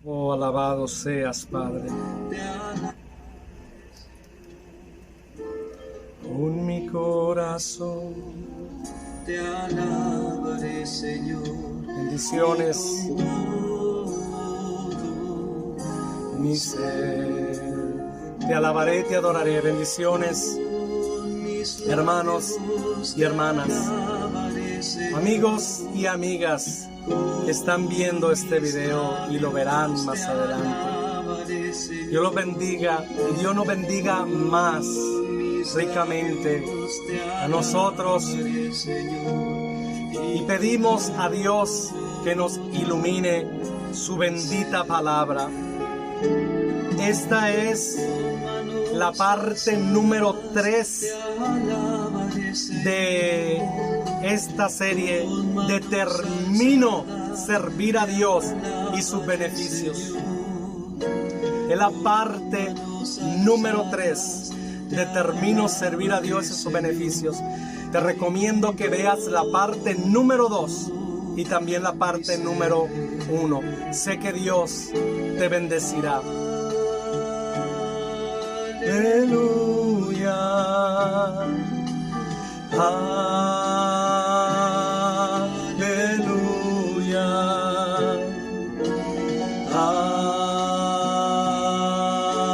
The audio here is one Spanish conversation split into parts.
Oh, alabado seas, Padre. Con mi corazón te alabaré, Señor. Bendiciones. Mi ser. Te alabaré, te adoraré. Bendiciones, hermanos y hermanas, amigos y amigas que están viendo este video y lo verán más adelante. Dios los bendiga y Dios nos bendiga más ricamente a nosotros, y pedimos a Dios que nos ilumine su bendita palabra. Esta es la parte número 3 de esta serie. Determino servir a Dios y sus beneficios. Es la parte número 3. Determino servir a Dios y sus beneficios. Te recomiendo que veas la parte número 2 y también la parte número 1. Sé que Dios te bendecirá. Aleluya. Aleluya.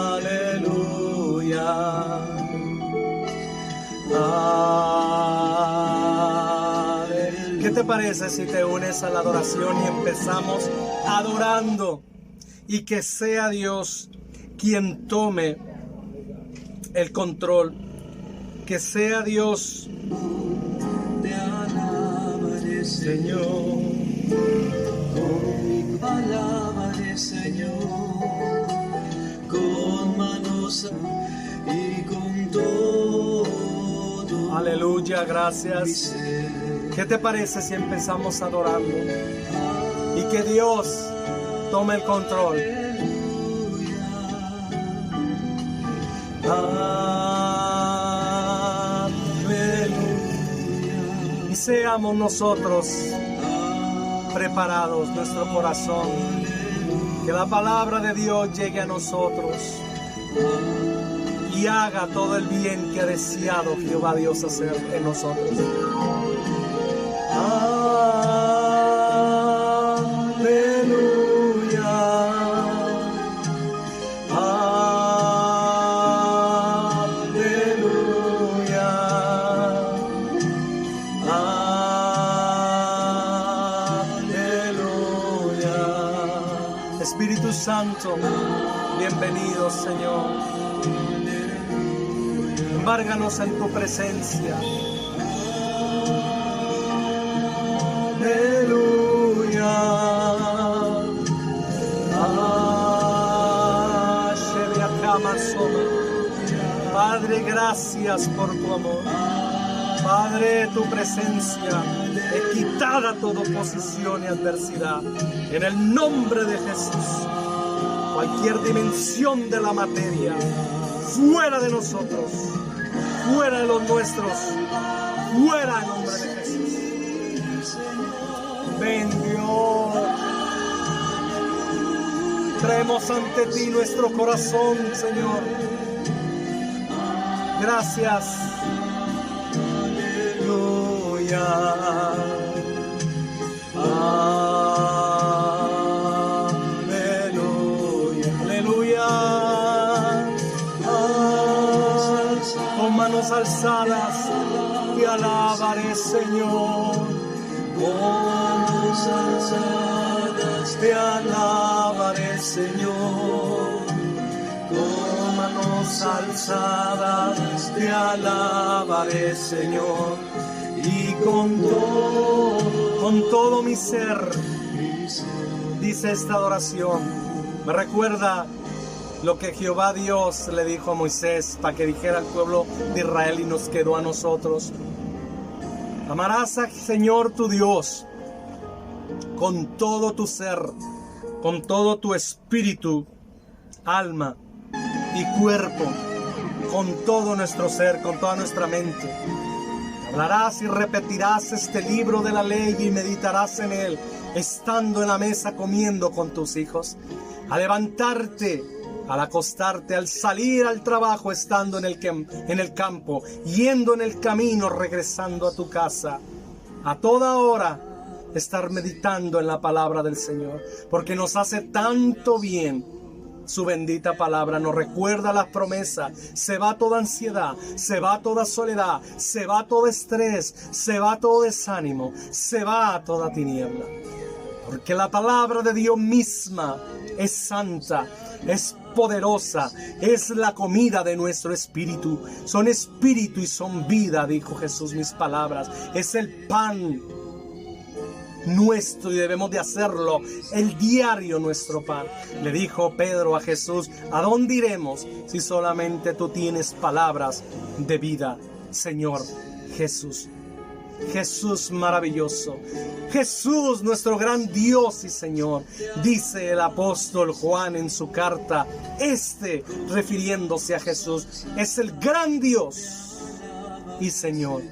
Aleluya. ¿Qué te parece si te unes a la adoración y empezamos adorando? Y que sea Dios quien tome el control, que sea Dios. Te alabaré, Señor. Alabaré, Señor, con manos y con todo. Aleluya, gracias. ¿Qué te parece si empezamos adorando? Y que Dios tome el control. Y seamos nosotros preparados, nuestro corazón, que la palabra de Dios llegue a nosotros y haga todo el bien que ha deseado Jehová Dios hacer en nosotros. Espíritu Santo, bienvenido, Señor. Embárganos en tu presencia. Aleluya. Padre, gracias por tu amor. Padre, tu presencia es quitada toda oposición y adversidad. En el nombre de Jesús, cualquier dimensión de la materia, fuera de nosotros, fuera de los nuestros, fuera en nombre de Jesús. Ven, Dios. Traemos ante ti nuestro corazón, Señor. Gracias. Aleluya. Aleluya. Aleluya. Con manos alzadas te alabaré, Señor. Con manos alzadas te alabaré, Señor. Con manos alzadas te alabaré, Señor. Y con todo mi ser, dice esta adoración. Me recuerda lo que Jehová Dios le dijo a Moisés para que dijera al pueblo de Israel, y nos quedó a nosotros. Amarás al Señor tu Dios con todo tu ser, con todo tu espíritu, alma y cuerpo, con todo nuestro ser, con toda nuestra mente. Hablarás y repetirás este libro de la ley y meditarás en él estando en la mesa comiendo con tus hijos, al levantarte, al acostarte, al salir al trabajo, estando en el campo, yendo en el camino, regresando a tu casa, a toda hora estar meditando en la palabra del Señor, porque nos hace tanto bien. Su bendita palabra nos recuerda las promesas. Se va toda ansiedad, se va toda soledad, se va todo estrés, se va todo desánimo, se va toda tiniebla. Porque la palabra de Dios misma es santa, es poderosa, es la comida de nuestro espíritu. Son espíritu y son vida, dijo Jesús, mis palabras. Es el pan nuestro y debemos de hacerlo el diario nuestro pan. Le dijo Pedro a Jesús: ¿a dónde iremos si solamente tú tienes palabras de vida? Señor Jesús. Jesús maravilloso, Jesús nuestro gran Dios y Señor. Dice el apóstol Juan en su carta, refiriéndose a Jesús, es el gran Dios y Señor.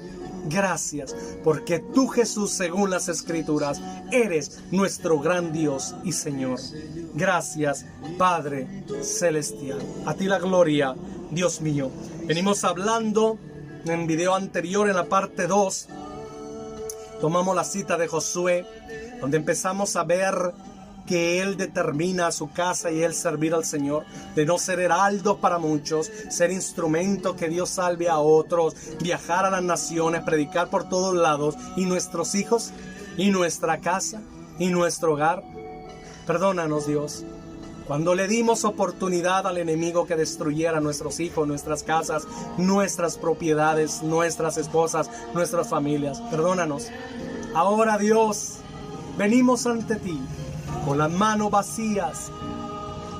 Gracias, porque tú, Jesús, según las Escrituras, eres nuestro gran Dios y Señor. Gracias, Padre Celestial. A ti la gloria, Dios mío. Venimos hablando en el video anterior, en la parte 2, tomamos la cita de Josué, donde empezamos a ver que él determina a su casa y él servir al Señor, de no ser heraldo para muchos, ser instrumento que Dios salve a otros, viajar a las naciones, predicar por todos lados, y nuestros hijos, y nuestra casa, y nuestro hogar. Perdónanos, Dios, cuando le dimos oportunidad al enemigo que destruyera nuestros hijos, nuestras casas, nuestras propiedades, nuestras esposas, nuestras familias. Perdónanos. Ahora, Dios, venimos ante ti con las manos vacías,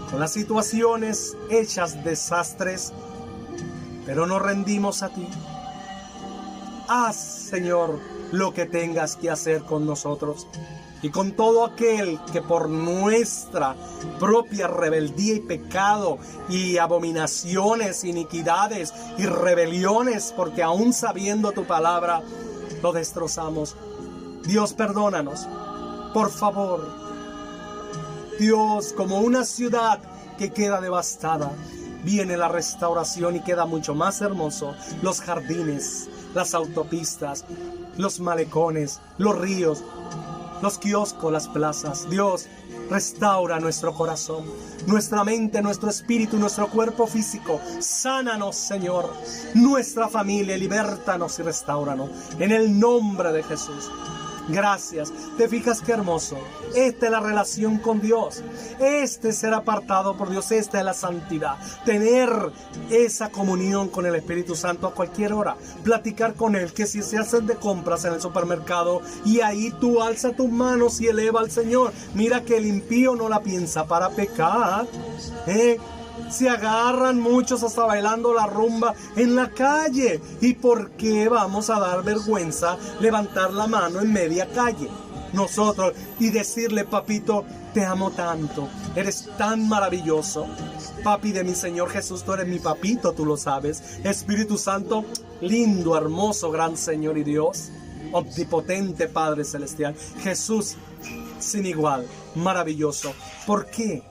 con las situaciones hechas desastres, pero nos rendimos a ti. Haz, Señor, lo que tengas que hacer con nosotros y con todo aquel que por nuestra propia rebeldía y pecado y abominaciones, iniquidades y rebeliones, porque aún sabiendo tu palabra, lo destrozamos. Dios, perdónanos, por favor. Dios, como una ciudad que queda devastada, viene la restauración y queda mucho más hermoso. Los jardines, las autopistas, los malecones, los ríos, los kioscos, las plazas. Dios, restaura nuestro corazón, nuestra mente, nuestro espíritu, nuestro cuerpo físico. Sánanos, Señor. Nuestra familia, libértanos y restáuranos. En el nombre de Jesús. Gracias. ¿Te fijas qué hermoso? Esta es la relación con Dios. Este es ser apartado por Dios. Esta es la santidad. Tener esa comunión con el Espíritu Santo a cualquier hora. Platicar con Él. Que si se hacen de compras en el supermercado y ahí tú alza tus manos y eleva al Señor. Mira que el impío no la piensa para pecar. Se agarran muchos hasta bailando la rumba en la calle. ¿Y por qué vamos a dar vergüenza levantar la mano en media calle? Nosotros y decirle: papito, te amo tanto, eres tan maravilloso. Papi de mi Señor Jesús, tú eres mi papito, tú lo sabes. Espíritu Santo, lindo, hermoso, gran Señor y Dios, omnipotente Padre Celestial. Jesús, sin igual, maravilloso. ¿Por qué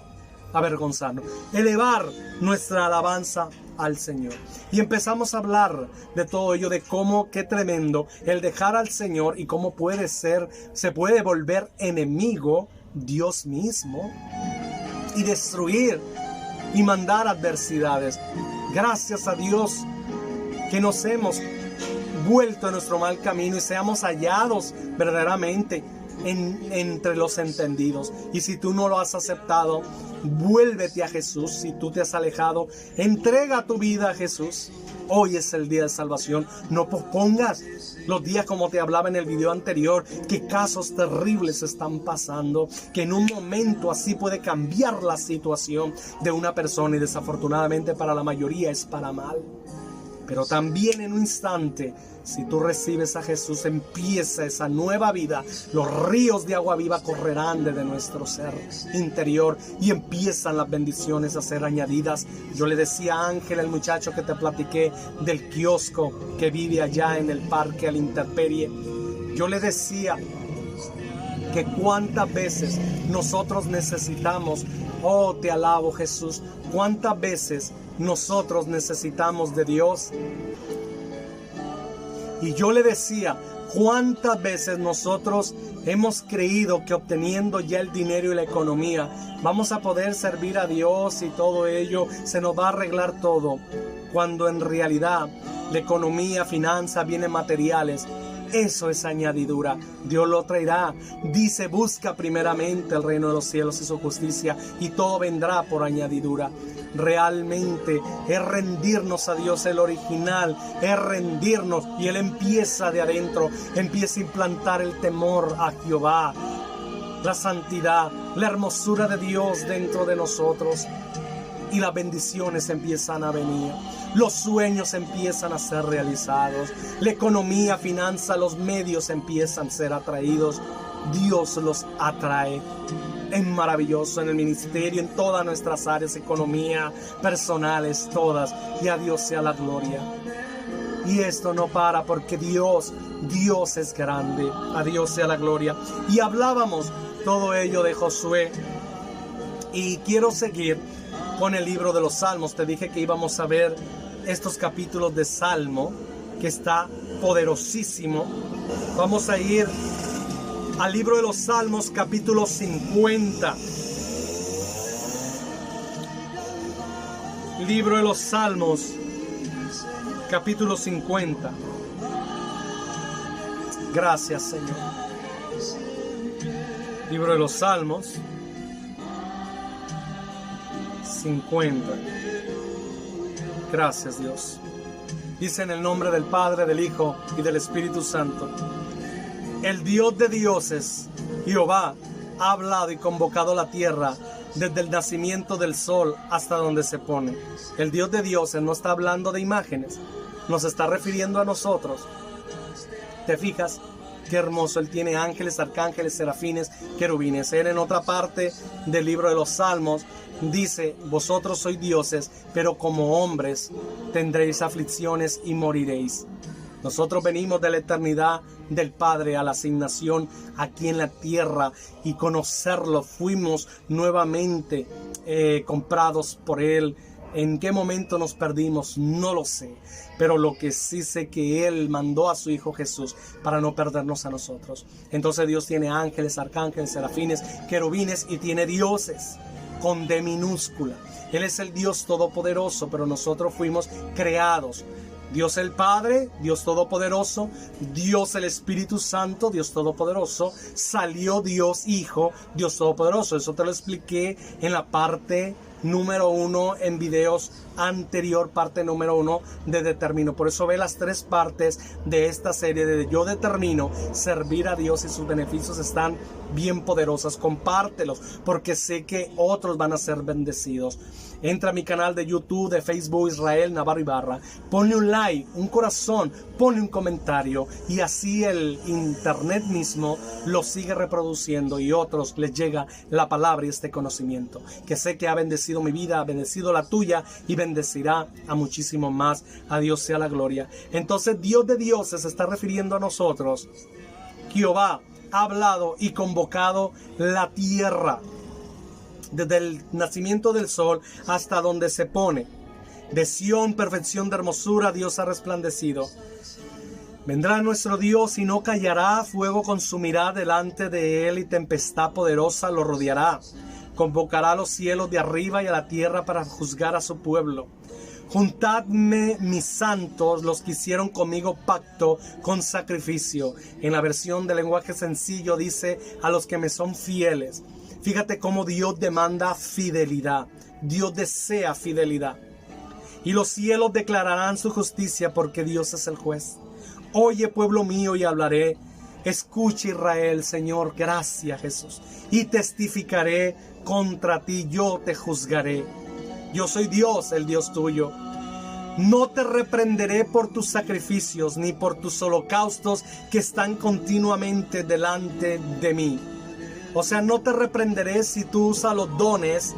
avergonzarnos? Elevar nuestra alabanza al Señor. Y empezamos a hablar de todo ello, de cómo, qué tremendo el dejar al Señor y cómo se puede volver enemigo Dios mismo y destruir y mandar adversidades. Gracias a Dios que nos hemos vuelto a nuestro mal camino y seamos hallados verdaderamente entre los entendidos. Y si tú no lo has aceptado, vuélvete a Jesús. Si tú te has alejado, entrega tu vida a Jesús. Hoy es el día de salvación. No pospongas los días, como te hablaba en el video anterior, que casos terribles están pasando, que en un momento así puede cambiar la situación de una persona, y desafortunadamente para la mayoría es para mal. Pero también en un instante, si tú recibes a Jesús, empieza esa nueva vida. Los ríos de agua viva correrán desde nuestro ser interior y empiezan las bendiciones a ser añadidas. Yo le decía a Ángel, el muchacho que te platiqué del kiosco que vive allá en el parque a la intemperie, yo le decía que cuántas veces nosotros necesitamos, oh te alabo Jesús, cuántas veces nosotros necesitamos de Dios. Y yo le decía, cuántas veces nosotros hemos creído que obteniendo ya el dinero y la economía vamos a poder servir a Dios y todo ello se nos va a arreglar todo, cuando en realidad la economía, finanzas, bienes materiales, eso es añadidura. Dios lo traerá. Dice, busca primeramente el reino de los cielos y su justicia, y todo vendrá por añadidura. Realmente es rendirnos a Dios, el original, es rendirnos, y Él empieza de adentro, empieza a implantar el temor a Jehová, la santidad, la hermosura de Dios dentro de nosotros, y las bendiciones empiezan a venir. Los sueños empiezan a ser realizados. La economía, finanzas, los medios empiezan a ser atraídos. Dios los atrae. Es maravilloso en el ministerio, en todas nuestras áreas, economía, personales, todas. Y a Dios sea la gloria. Y esto no para porque Dios es grande. A Dios sea la gloria. Y hablábamos todo ello de Josué. Y quiero seguir con el libro de los Salmos. Te dije que íbamos a ver estos capítulos de Salmo, que está poderosísimo. Vamos a ir al libro de los Salmos, capítulo 50. Libro de los Salmos, capítulo 50. Gracias, Señor. Libro de los Salmos 50. Gracias, Dios. Dice en el nombre del Padre, del Hijo y del Espíritu Santo. El Dios de dioses, Jehová, ha hablado y convocado la tierra desde el nacimiento del sol hasta donde se pone. El Dios de dioses no está hablando de imágenes, nos está refiriendo a nosotros. ¿Te fijas? Qué hermoso. Él tiene ángeles, arcángeles, serafines, querubines. Él en otra parte del libro de los Salmos dice, vosotros sois dioses, pero como hombres tendréis aflicciones y moriréis. Nosotros venimos de la eternidad del Padre a la asignación aquí en la tierra y conocerlo. Fuimos nuevamente comprados por Él. ¿En qué momento nos perdimos? No lo sé. Pero lo que sí sé que Él mandó a su Hijo Jesús para no perdernos a nosotros. Entonces Dios tiene ángeles, arcángeles, serafines, querubines y tiene dioses con D minúscula. Él es el Dios todopoderoso, pero nosotros fuimos creados. Dios el Padre, Dios Todopoderoso, Dios el Espíritu Santo, Dios Todopoderoso, salió Dios Hijo, Dios Todopoderoso. Eso te lo expliqué en la parte número 1 en videos anterior, parte número 1 de Determino. Por eso ve las 3 partes de esta serie de Yo Determino servir a Dios, y sus beneficios están bien poderosas. Compártelos porque sé que otros van a ser bendecidos. Entra a mi canal de YouTube, de Facebook, Israel Navarro Ibarra. Ponle un like, un corazón, ponle un comentario, y así el internet mismo lo sigue reproduciendo y otros les llega la palabra y este conocimiento, que sé que ha bendecido mi vida, ha bendecido la tuya y bendecirá a muchísimo más. A Dios sea la gloria. Entonces Dios de dioses se está refiriendo a nosotros. Jehová ha hablado y convocado la tierra desde el nacimiento del sol hasta donde se pone. De Sión, perfección de hermosura, Dios ha resplandecido. Vendrá nuestro Dios y no callará, fuego consumirá delante de él y tempestad poderosa lo rodeará. Convocará a los cielos de arriba y a la tierra para juzgar a su pueblo. Juntadme mis santos, los que hicieron conmigo pacto con sacrificio. En la versión de lenguaje sencillo dice, a los que me son fieles. Fíjate cómo Dios demanda fidelidad. Dios desea fidelidad. Y los cielos declararán su justicia porque Dios es el juez. Oye, pueblo mío, y hablaré. Escucha, Israel, Señor, gracias, Jesús. Y testificaré contra ti, yo te juzgaré. Yo soy Dios, el Dios tuyo. No te reprenderé por tus sacrificios, ni por tus holocaustos que están continuamente delante de mí. O sea, no te reprenderé si tú usas los dones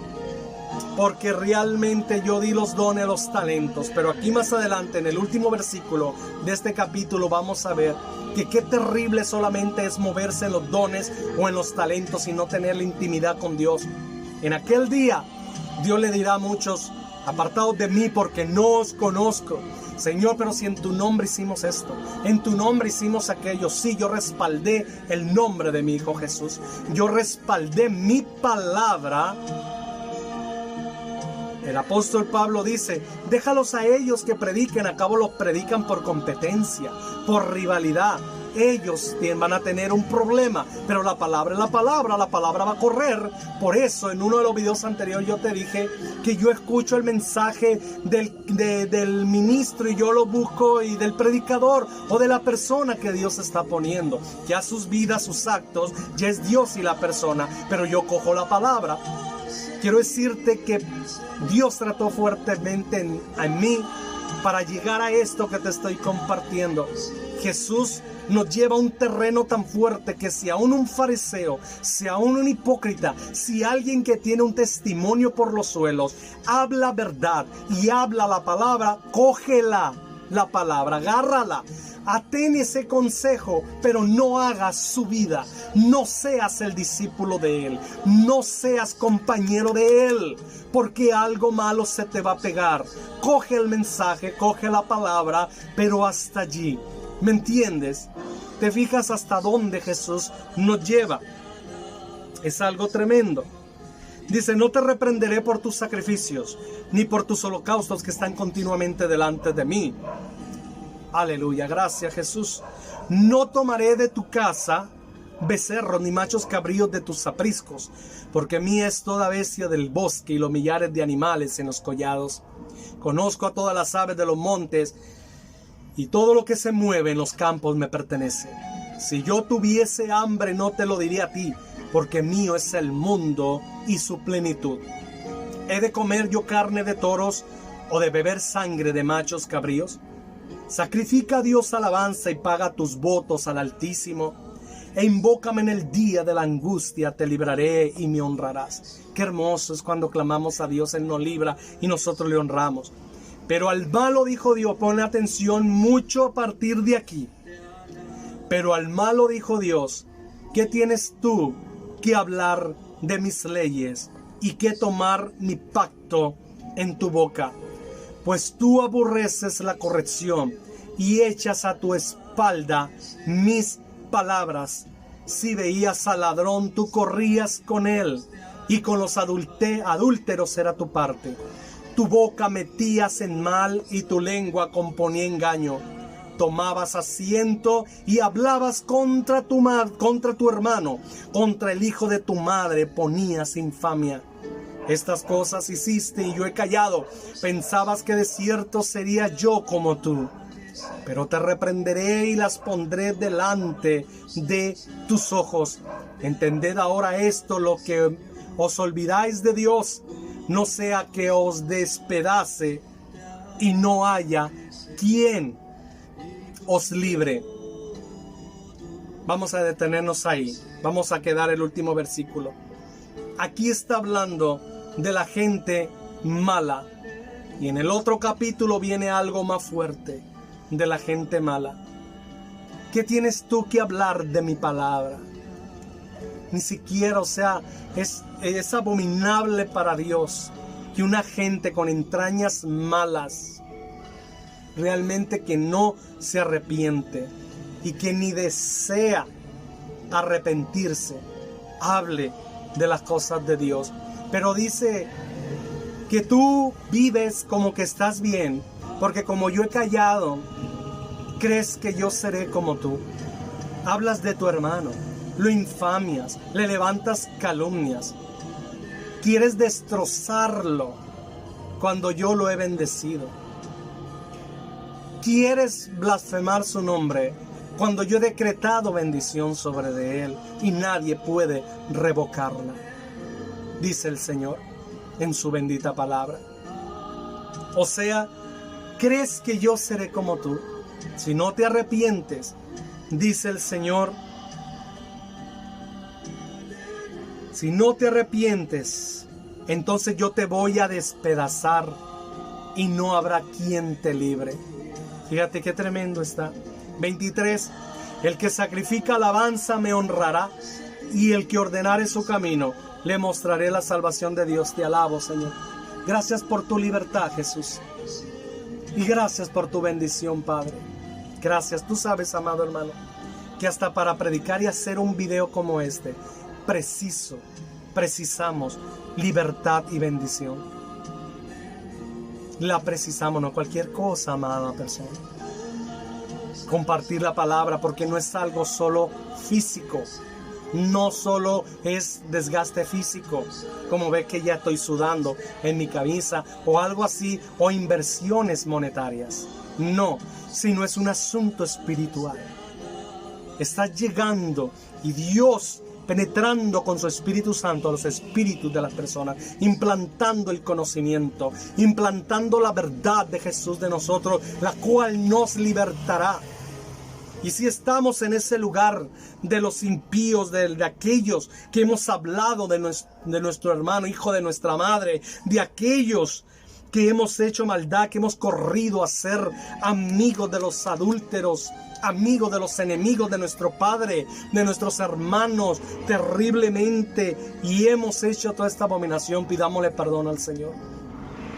porque realmente yo di los dones, los talentos. Pero aquí más adelante, en el último versículo de este capítulo, vamos a ver que qué terrible solamente es moverse en los dones o en los talentos y no tener la intimidad con Dios. En aquel día, Dios le dirá a muchos: apartados de mí, porque no os conozco. Señor, pero si en tu nombre hicimos esto, en tu nombre hicimos aquello. Sí, yo respaldé el nombre de mi Hijo Jesús. Yo respaldé mi palabra. El apóstol Pablo dice: déjalos a ellos que prediquen, a cabo los predican por competencia, por rivalidad. Ellos van a tener un problema, pero la palabra es la palabra va a correr. Por eso en uno de los videos anteriores yo te dije que yo escucho el mensaje del ministro y yo lo busco, y del predicador o de la persona que Dios está poniendo. Ya sus vidas, sus actos, ya es Dios y la persona, pero yo cojo la palabra. Quiero decirte que Dios trató fuertemente en mí para llegar a esto que te estoy compartiendo. Jesús nos lleva a un terreno tan fuerte que si aún un fariseo, si aún un hipócrita, si alguien que tiene un testimonio por los suelos, habla verdad y habla la palabra, cógela la palabra, agárrala. Atén ese consejo, pero no hagas su vida. No seas el discípulo de él. No seas compañero de él, porque algo malo se te va a pegar. Coge el mensaje, coge la palabra, pero hasta allí. ¿Me entiendes? ¿Te fijas hasta dónde Jesús nos lleva? Es algo tremendo. Dice: no te reprenderé por tus sacrificios, ni por tus holocaustos que están continuamente delante de mí. Aleluya, gracias Jesús. No tomaré de tu casa becerros ni machos cabríos de tus apriscos, porque mía es toda bestia del bosque y los millares de animales en los collados. Conozco a todas las aves de los montes, y todo lo que se mueve en los campos me pertenece. Si yo tuviese hambre no te lo diría a ti, porque mío es el mundo y su plenitud. ¿He de comer yo carne de toros o de beber sangre de machos cabríos? Sacrifica a Dios alabanza y paga tus votos al Altísimo, e invócame en el día de la angustia, te libraré y me honrarás. Qué hermoso es cuando clamamos a Dios, Él nos libra y nosotros le honramos. Pero al malo, dijo Dios, pone atención mucho a partir de aquí. Pero al malo dijo Dios: ¿qué tienes tú que hablar de mis leyes y que tomar mi pacto en tu boca? Pues tú aborreces la corrección y echas a tu espalda mis palabras. Si veías al ladrón, tú corrías con él, y con los adúlteros era tu parte. Tu boca metías en mal y tu lengua componía engaño. Tomabas asiento y hablabas contra tu hermano, contra el hijo de tu madre ponías infamia. Estas cosas hiciste y yo he callado. Pensabas que de cierto sería yo como tú. Pero te reprenderé y las pondré delante de tus ojos. Entended ahora esto, lo que os olvidáis de Dios, no sea que os despedace y no haya quien os libre. Vamos a detenernos ahí. Vamos a quedar el último versículo. Aquí está hablando de la gente mala. Y en el otro capítulo viene algo más fuerte de la gente mala. ¿Qué tienes tú que hablar de mi palabra? Ni siquiera, es abominable para Dios que una gente con entrañas malas, realmente que no se arrepiente y que ni desea arrepentirse, hable de las cosas de Dios. Pero dice que tú vives como que estás bien, porque como yo he callado, crees que yo seré como tú. Hablas de tu hermano, lo infamias, le levantas calumnias, quieres destrozarlo cuando yo lo he bendecido. Quieres blasfemar su nombre cuando yo he decretado bendición sobre de él y nadie puede revocarla, dice el Señor en su bendita palabra. O sea, ¿crees que yo seré como tú? Si no te arrepientes, dice el Señor, si no te arrepientes, entonces yo te voy a despedazar y no habrá quien te libre. Fíjate qué tremendo está. 23. El que sacrifica alabanza me honrará, y el que ordenare su camino le mostraré la salvación de Dios. Te alabo, Señor. Gracias por tu libertad, Jesús. Y gracias por tu bendición, Padre. Gracias. Tú sabes, amado hermano, que hasta para predicar y hacer un video como este, precisamos libertad y bendición. La precisamos, no cualquier cosa, amada persona. Compartir la palabra, porque no es algo solo físico. No solo es desgaste físico, como ve que ya estoy sudando en mi camisa o algo así, o inversiones monetarias. No, sino es un asunto espiritual. Está llegando y Dios penetrando con su Espíritu Santo a los espíritus de las personas, implantando el conocimiento, implantando la verdad de Jesús de nosotros, la cual nos libertará. Y si estamos en ese lugar de los impíos, de aquellos que hemos hablado de nuestro hermano, hijo de nuestra madre, de aquellos que hemos hecho maldad, que hemos corrido a ser amigos de los adúlteros, amigos de los enemigos de nuestro Padre, de nuestros hermanos, terriblemente, y hemos hecho toda esta abominación, pidámosle perdón al Señor.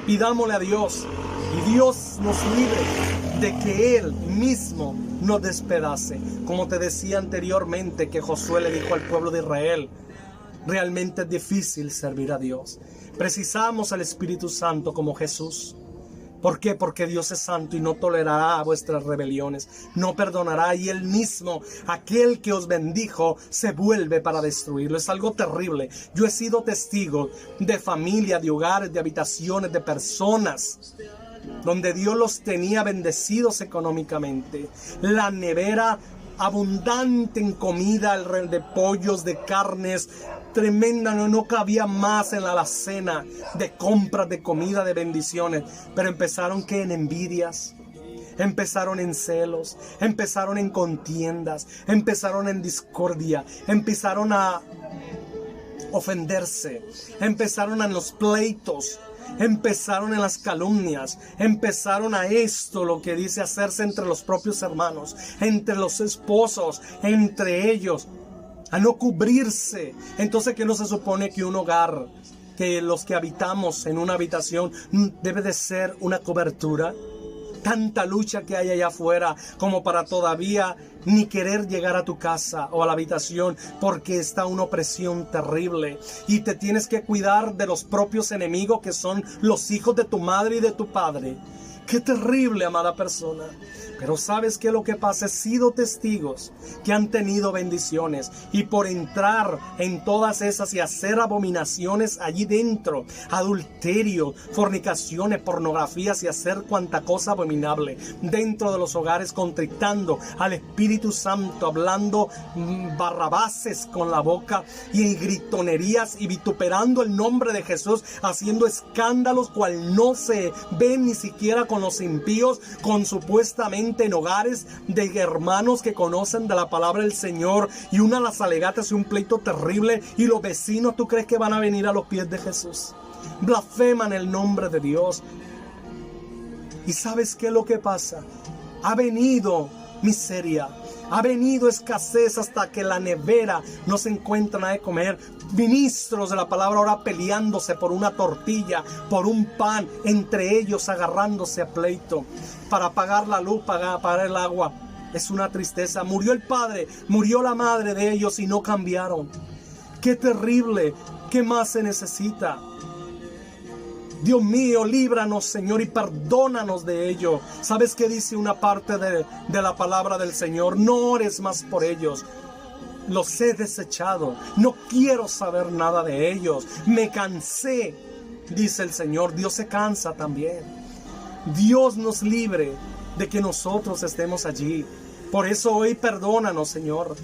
Pidámosle a Dios, y Dios nos libre de que Él mismo nos despedace. Como te decía anteriormente, que Josué le dijo al pueblo de Israel, realmente es difícil servir a Dios. Precisamos al Espíritu Santo como Jesús. ¿Por qué? Porque Dios es santo y no tolerará vuestras rebeliones, no perdonará, y Él mismo, aquel que os bendijo, se vuelve para destruirlo. Es algo terrible. Yo he sido testigo de familia, de hogares, de habitaciones, de personas donde Dios los tenía bendecidos económicamente. La nevera abundante en comida, de pollos, de carnes, tremenda, no cabía más en la alacena de compras, de comida, de bendiciones. Pero empezaron que en envidias, empezaron en celos, empezaron en contiendas, empezaron en discordia, empezaron a ofenderse, empezaron en los pleitos, empezaron en las calumnias, empezaron a esto, lo que dice hacerse entre los propios hermanos, entre los esposos, entre ellos, a no cubrirse. Entonces, ¿qué no se supone que un hogar, que los que habitamos en una habitación, debe de ser una cobertura? Tanta lucha que hay allá afuera como para todavía ni querer llegar a tu casa o a la habitación, porque está una opresión terrible y te tienes que cuidar de los propios enemigos, que son los hijos de tu madre y de tu padre. Qué terrible, amada persona. Pero ¿sabes qué es lo que pasa? He sido testigos que han tenido bendiciones, y por entrar en todas esas y hacer abominaciones allí dentro, adulterio, fornicaciones, pornografías y hacer cuanta cosa abominable dentro de los hogares, contristando al Espíritu Santo, hablando barrabases con la boca y gritonerías y vituperando el nombre de Jesús, haciendo escándalos cual no se ven ni siquiera con los impíos, con supuestamente en hogares de hermanos que conocen de la palabra del Señor, y una de las alegatas y un pleito terrible, y los vecinos, ¿tú crees que van a venir a los pies de Jesús? Blasfeman el nombre de Dios. ¿Y sabes qué es lo que pasa? Ha venido miseria, ha venido escasez, hasta que la nevera no se encuentra nada de comer. Ministros de la palabra ahora peleándose por una tortilla, por un pan, entre ellos agarrándose a pleito para pagar la luz, pagar el agua. Es una tristeza. Murió el padre, murió la madre de ellos y no cambiaron. Qué terrible. ¿Qué más se necesita? Dios mío, líbranos, Señor, y perdónanos de ello. ¿Sabes qué dice una parte de la palabra del Señor? No ores más por ellos. Los he desechado. No quiero saber nada de ellos. Me cansé, dice el Señor. Dios se cansa también. Dios nos libre de que nosotros estemos allí. Por eso hoy perdónanos, Señor.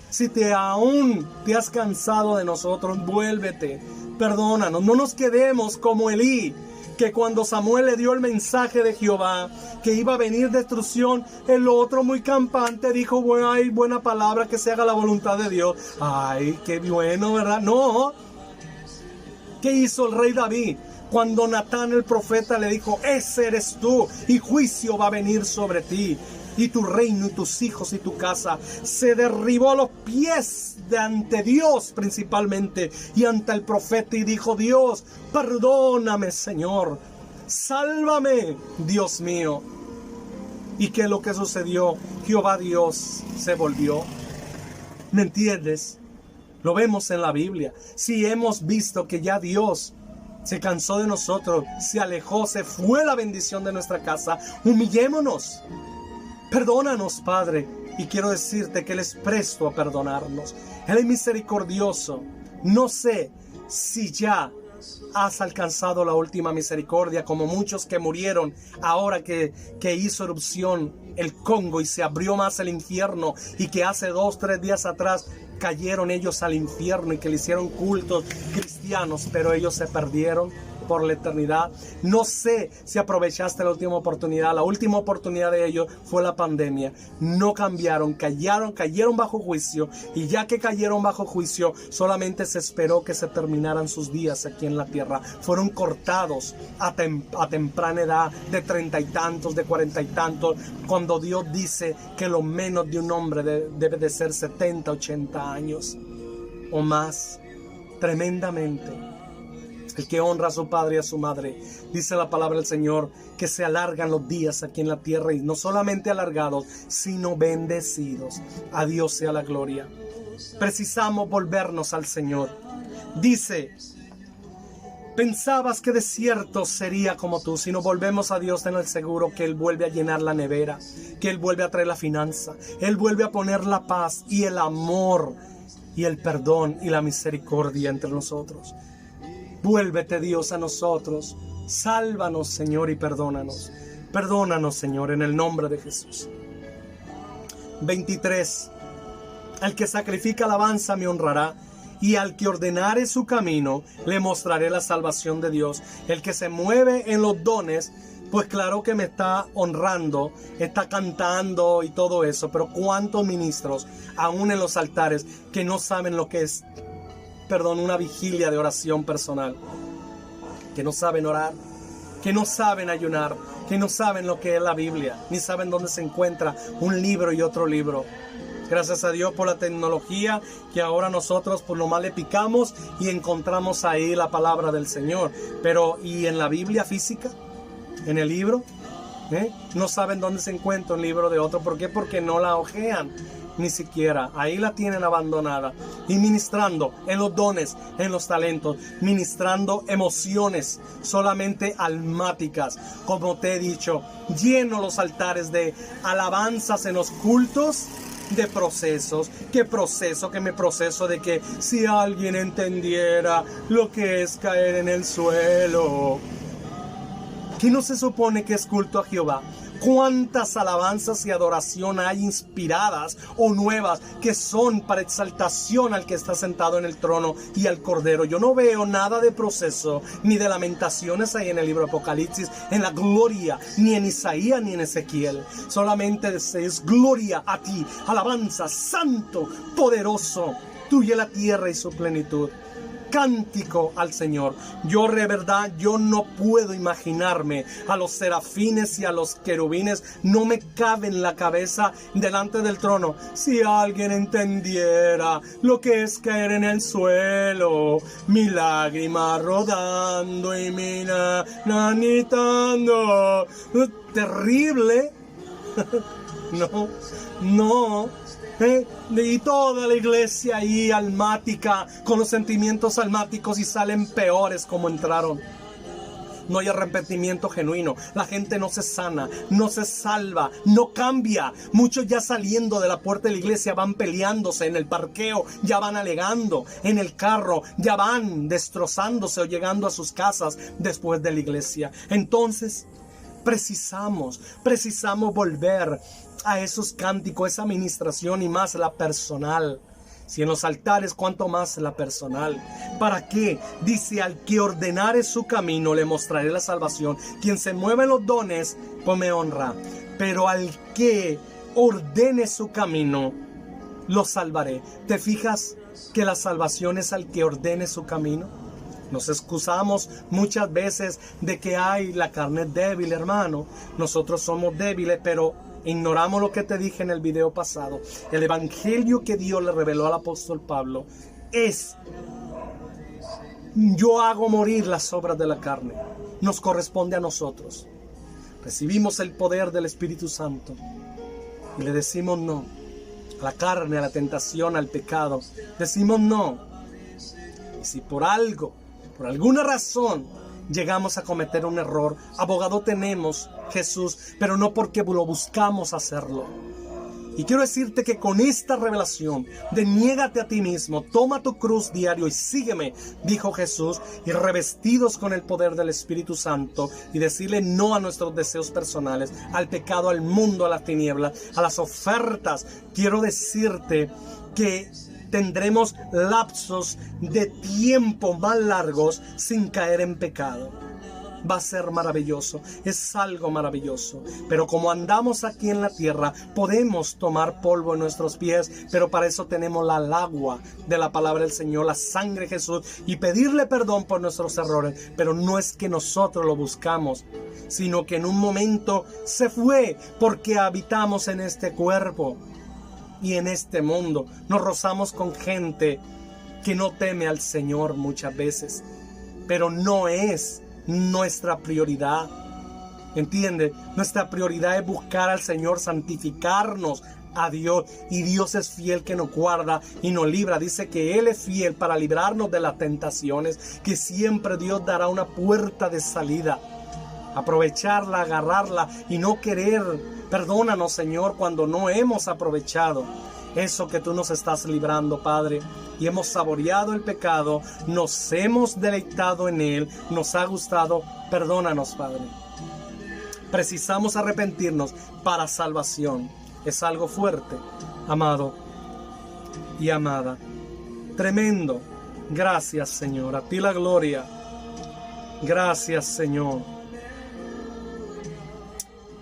Si aún te has cansado de nosotros, vuélvete. Perdónanos. No nos quedemos como Elí, que cuando Samuel le dio el mensaje de Jehová, que iba a venir destrucción, el otro muy campante dijo, bueno, ay, buena palabra, que se haga la voluntad de Dios. Ay, qué bueno, ¿verdad? No. ¿Qué hizo el rey David? Cuando Natán el profeta le dijo, ese eres tú y juicio va a venir sobre ti y tu reino y tus hijos y tu casa. Se derribó a los pies de ante Dios principalmente y ante el profeta y dijo, Dios, perdóname Señor, sálvame Dios mío. ¿Y qué es lo que sucedió? Jehová Dios se volvió. ¿Me entiendes? Lo vemos en la Biblia. Si hemos visto que ya Dios se cansó de nosotros, se alejó, se fue la bendición de nuestra casa, humillémonos. Perdónanos, Padre. Y quiero decirte que Él es presto a perdonarnos. Él es misericordioso. No sé si ya has alcanzado la última misericordia, como muchos que murieron ahora que hizo erupción el Congo y se abrió más el infierno, y que hace 2-3 días atrás cayeron ellos al infierno y que le hicieron cultos cristianos, pero ellos se perdieron por la eternidad. No sé si aprovechaste la última oportunidad. La última oportunidad de ellos fue la pandemia. No cambiaron, cayeron bajo juicio, y ya que cayeron bajo juicio, solamente se esperó que se terminaran sus días aquí en la tierra. Fueron cortados a temprana edad, de 30 y tantos, de 40 y tantos, cuando Dios dice que lo menos de un hombre debe de ser 70, 80 años o más. Tremendamente. El que honra a su padre y a su madre, dice la palabra del Señor, que se alargan los días aquí en la tierra, y no solamente alargados, sino bendecidos. A Dios sea la gloria. Precisamos volvernos al Señor. Dice, pensabas que desierto sería como tú. Si nos volvemos a Dios, ten el seguro que Él vuelve a llenar la nevera, que Él vuelve a traer la finanza, Él vuelve a poner la paz y el amor y el perdón y la misericordia entre nosotros. Vuélvete, Dios, a nosotros. Sálvanos, Señor, y perdónanos. Perdónanos, Señor, en el nombre de Jesús. 23. Al que sacrifica alabanza me honrará, y al que ordenare su camino le mostraré la salvación de Dios. El que se mueve en los dones, pues claro que me está honrando, está cantando y todo eso. Pero ¿cuántos ministros, aún en los altares, que no saben lo que es una vigilia de oración personal? Que no saben orar, que no saben ayunar, que no saben lo que es la Biblia, ni saben dónde se encuentra un libro y otro libro. Gracias a Dios por la tecnología, que ahora nosotros por nomás le picamos y encontramos ahí la palabra del Señor. Pero ¿y en la Biblia física? ¿En el libro? No saben dónde se encuentra un libro de otro. ¿Por qué? Porque no la hojean. Ni siquiera, ahí la tienen abandonada. Y ministrando en los dones, en los talentos, ministrando emociones solamente almáticas. Como te he dicho, lleno los altares de alabanzas en los cultos, de procesos. ¿Qué proceso? Que me proceso de que si alguien entendiera lo que es caer en el suelo. ¿Qué no se supone que es culto a Jehová? ¿Cuántas alabanzas y adoración hay inspiradas o nuevas que son para exaltación al que está sentado en el trono y al Cordero? Yo no veo nada de proceso ni de lamentaciones ahí en el libro de Apocalipsis, en la gloria, ni en Isaías ni en Ezequiel. Solamente es gloria a ti, alabanza, santo, poderoso, tuya la tierra y su plenitud. Cántico al Señor. Yo de verdad, yo no puedo imaginarme a los serafines y a los querubines. No me cabe en la cabeza delante del trono. Si alguien entendiera lo que es caer en el suelo, mi lágrima rodando y mi nanitando. Terrible. No. Y toda la iglesia ahí almática, con los sentimientos almáticos, y salen peores como entraron. No hay arrepentimiento genuino. La gente no se sana, no se salva, no cambia. Muchos ya saliendo de la puerta de la iglesia van peleándose en el parqueo, ya van alegando en el carro, ya van destrozándose o llegando a sus casas después de la iglesia. Entonces precisamos volver a esos cánticos, esa administración, y más la personal. Si en los altares, cuánto más la personal. ¿Para qué? Dice, al que ordenare su camino le mostraré la salvación. Quien se mueve en los dones, pues me honra. Pero al que ordene su camino, lo salvaré. ¿Te fijas que la salvación es al que ordene su camino? Nos excusamos muchas veces de que la carne es débil, hermano. Nosotros somos débiles, pero ignoramos lo que te dije en el video pasado. El evangelio que Dios le reveló al apóstol Pablo es: yo hago morir las obras de la carne. Nos corresponde a nosotros. Recibimos el poder del Espíritu Santo y le decimos no a la carne, a la tentación, al pecado. Decimos no. Y si por alguna razón llegamos a cometer un error, abogado tenemos, Jesús, pero no porque lo buscamos hacerlo. Y quiero decirte que con esta revelación de niégate a ti mismo, toma tu cruz diario y sígueme, dijo Jesús, y revestidos con el poder del Espíritu Santo, y decirle no a nuestros deseos personales, al pecado, al mundo, a las tinieblas, a las ofertas. Quiero decirte que tendremos lapsos de tiempo más largos sin caer en pecado. Va a ser maravilloso, es algo maravilloso. Pero como andamos aquí en la tierra, podemos tomar polvo en nuestros pies, pero para eso tenemos el agua de la palabra del Señor, la sangre de Jesús, y pedirle perdón por nuestros errores. Pero no es que nosotros lo buscamos, sino que en un momento se fue, porque habitamos en este cuerpo y en este mundo. Nos rozamos con gente que no teme al Señor muchas veces, pero no es nuestra prioridad. ¿Entiende? Nuestra prioridad es buscar al Señor, santificarnos a Dios, y Dios es fiel que nos guarda y nos libra. Dice que Él es fiel para librarnos de las tentaciones, que siempre Dios dará una puerta de salida. Aprovecharla, agarrarla y no querer. Perdónanos, Señor, cuando no hemos aprovechado eso que tú nos estás librando, Padre, y hemos saboreado el pecado, nos hemos deleitado en él, nos ha gustado. Perdónanos, Padre. Precisamos arrepentirnos para salvación. Es algo fuerte, amado y amada. Tremendo. Gracias, Señor. A ti la gloria. Gracias, Señor.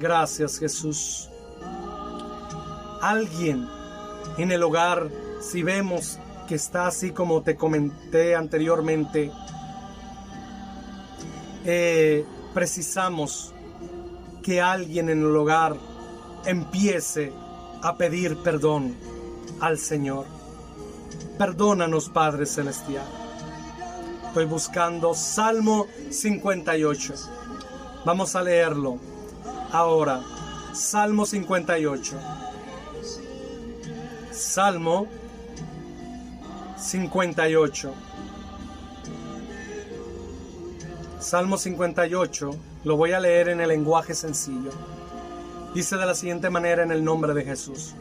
Gracias, Jesús. Alguien en el hogar, si vemos que está así como te comenté anteriormente, precisamos que alguien en el hogar empiece a pedir perdón al Señor. Perdónanos, Padre Celestial. Estoy buscando Salmo 58. Vamos a leerlo ahora. Salmo 58. Salmo 58. Salmo 58, lo voy a leer en el lenguaje sencillo. Dice de la siguiente manera, en el nombre de Jesús: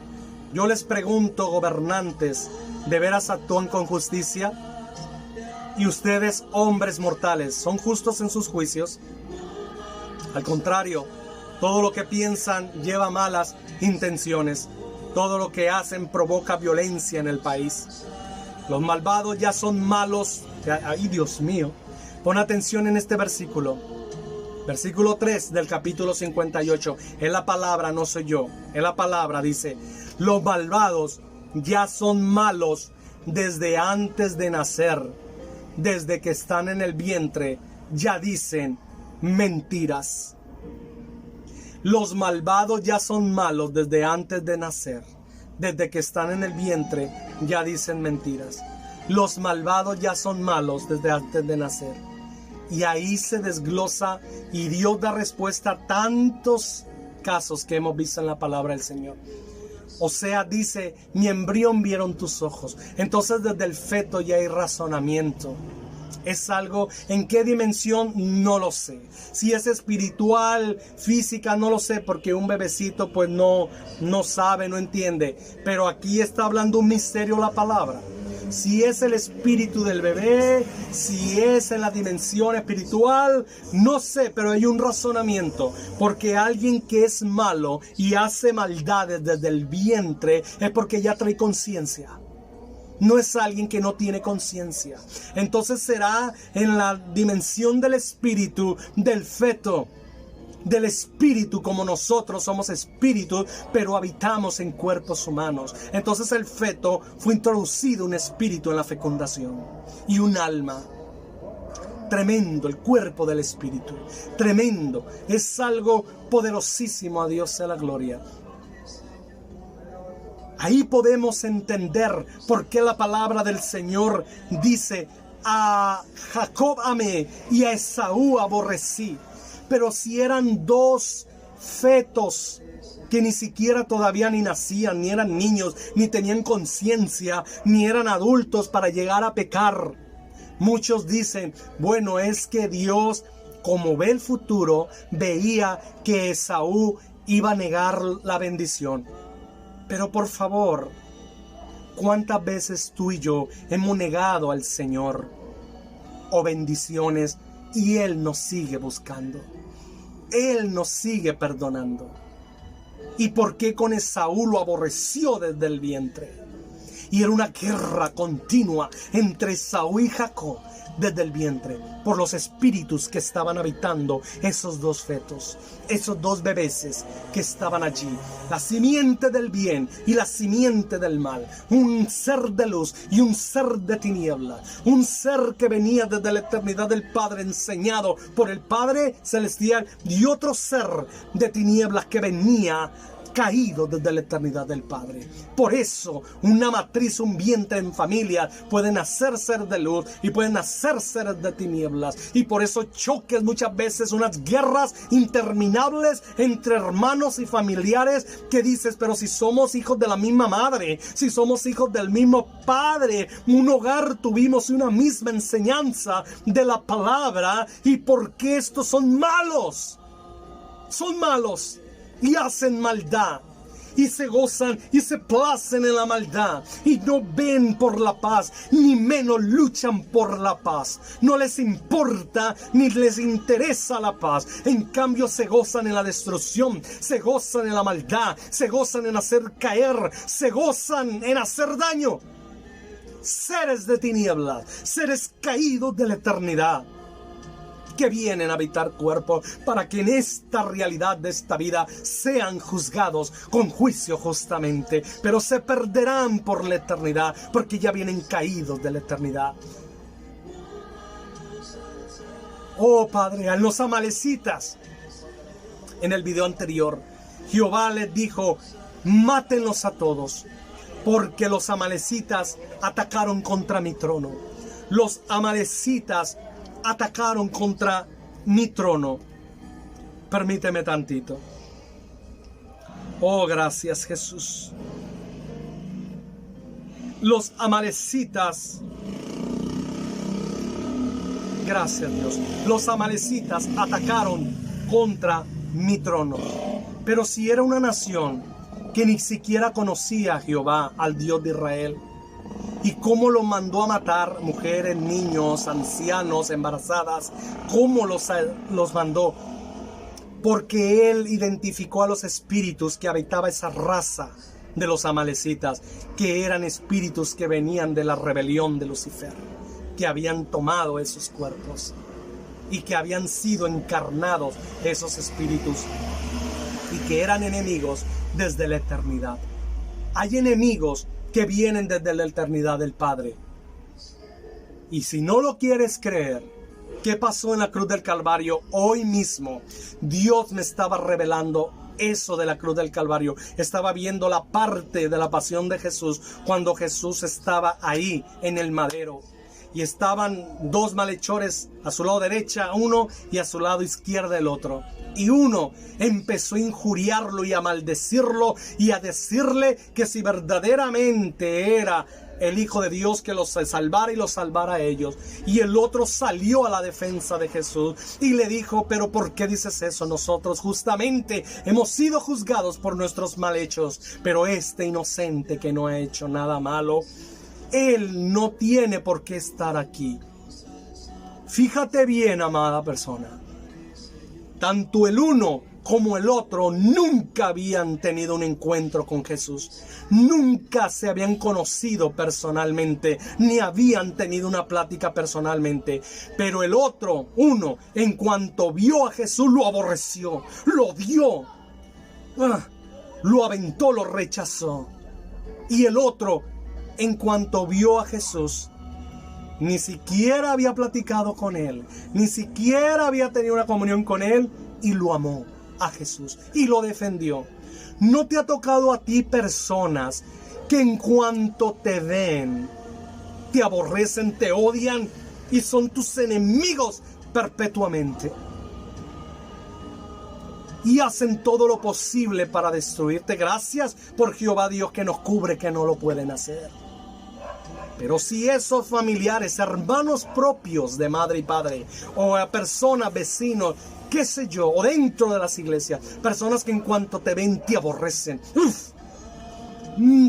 yo les pregunto, gobernantes, ¿de veras actúan con justicia? Y ustedes, hombres mortales, ¿son justos en sus juicios? Al contrario, todo lo que piensan lleva malas intenciones. Todo lo que hacen provoca violencia en el país. Los malvados ya son malos. Ay, Dios mío. Pon atención en este versículo. Versículo 3 del capítulo 58. Es la palabra, no soy yo. Es la palabra, dice: los malvados ya son malos desde antes de nacer. Desde que están en el vientre ya dicen mentiras. Los malvados ya son malos desde antes de nacer. Desde que están en el vientre ya dicen mentiras. Los malvados ya son malos desde antes de nacer. Y ahí se desglosa y Dios da respuesta a tantos casos que hemos visto en la palabra del Señor. O sea, dice: mi embrión vieron tus ojos. Entonces desde el feto ya hay razonamiento. Es algo, ¿en qué dimensión? No lo sé. Si es espiritual, física, no lo sé, porque un bebecito pues no sabe, no entiende. Pero aquí está hablando un misterio la palabra. Si es el espíritu del bebé, si es en la dimensión espiritual, no sé, pero hay un razonamiento. Porque alguien que es malo y hace maldades desde el vientre es porque ya trae conciencia. No es alguien que no tiene conciencia. Entonces será en la dimensión del espíritu, del feto, del espíritu, como nosotros somos espíritu, pero habitamos en cuerpos humanos. Entonces el feto fue introducido un espíritu en la fecundación y un alma. Tremendo el cuerpo del Espíritu. Tremendo. Es algo poderosísimo. A Dios sea la gloria. Ahí podemos entender por qué la palabra del Señor dice: a Jacob amé y a Esaú aborrecí. Pero si eran dos fetos que ni siquiera todavía ni nacían, ni eran niños, ni tenían conciencia, ni eran adultos para llegar a pecar. Muchos dicen, bueno, es que Dios, como ve el futuro, veía que Esaú iba a negar la bendición. Pero por favor, ¿cuántas veces tú y yo hemos negado al Señor o bendiciones y Él nos sigue buscando? Él nos sigue perdonando. ¿Y por qué con Esaú lo aborreció desde el vientre? Y era una guerra continua entre Esaú y Jacob desde el vientre, por los espíritus que estaban habitando esos dos fetos, esos dos bebeses que estaban allí, la simiente del bien y la simiente del mal, un ser de luz y un ser de tiniebla, un ser que venía desde la eternidad del Padre, enseñado por el Padre Celestial, y otro ser de tinieblas que venía caído desde la eternidad del Padre. Por eso una matriz, un vientre en familia pueden hacer ser de luz y pueden hacer ser de tinieblas, y por eso choques muchas veces, unas guerras interminables entre hermanos y familiares, que dices, pero si somos hijos de la misma madre, si somos hijos del mismo padre, un hogar tuvimos una misma enseñanza de la palabra, y por qué estos son malos, y hacen maldad, y se gozan y se placen en la maldad, y no ven por la paz, ni menos luchan por la paz. No les importa ni les interesa la paz. En cambio se gozan en la destrucción, se gozan en la maldad, se gozan en hacer caer, se gozan en hacer daño. Seres de tinieblas, seres caídos de la eternidad, que vienen a habitar cuerpo para que en esta realidad de esta vida sean juzgados con juicio justamente, pero se perderán por la eternidad, porque ya vienen caídos de la eternidad. Oh Padre, a los amalecitas, en el video anterior, Jehová les dijo, mátenlos a todos, porque los amalecitas atacaron contra mi trono. Los amalecitas atacaron contra mi trono. Permíteme tantito. Oh, gracias Jesús. Los amalecitas, gracias Dios, los amalecitas atacaron contra mi trono. Pero si era una nación que ni siquiera conocía a Jehová, al Dios de Israel, y cómo los mandó a matar, mujeres, niños, ancianos, embarazadas, cómo los mandó, porque Él identificó a los espíritus que habitaba esa raza de los amalecitas, que eran espíritus que venían de la rebelión de Lucifer, que habían tomado esos cuerpos y que habían sido encarnados esos espíritus, y que eran enemigos desde la eternidad. Hay enemigos que vienen desde la eternidad del Padre. Y si no lo quieres creer, ¿qué pasó en la cruz del Calvario? Hoy mismo Dios me estaba revelando eso de la cruz del Calvario. Estaba viendo la parte de la pasión de Jesús cuando Jesús estaba ahí en el madero, y estaban dos malhechores a su lado derecha uno y a su lado izquierda el otro. Y uno empezó a injuriarlo y a maldecirlo y a decirle que si verdaderamente era el Hijo de Dios, que los salvara y los salvara a ellos. Y el otro salió a la defensa de Jesús y le dijo, pero ¿por qué dices eso? Nosotros justamente hemos sido juzgados por nuestros mal hechos, pero este inocente que no ha hecho nada malo, él no tiene por qué estar aquí. Fíjate bien, amada persona. Tanto el uno como el otro nunca habían tenido un encuentro con Jesús. Nunca se habían conocido personalmente, ni habían tenido una plática personalmente. Pero el otro, uno, en cuanto vio a Jesús, lo aborreció, lo odió, lo aventó, lo rechazó. Y el otro, en cuanto vio a Jesús, ni siquiera había platicado con él, ni siquiera había tenido una comunión con él, y lo amó a Jesús y lo defendió. ¿No te ha tocado a ti personas que en cuanto te ven, te aborrecen, te odian y son tus enemigos perpetuamente? Y hacen todo lo posible para destruirte. Gracias por Jehová Dios que nos cubre, que no lo pueden hacer. Pero si esos familiares, hermanos propios de madre y padre, o a personas, vecinos, qué sé yo, o dentro de las iglesias, personas que en cuanto te ven te aborrecen,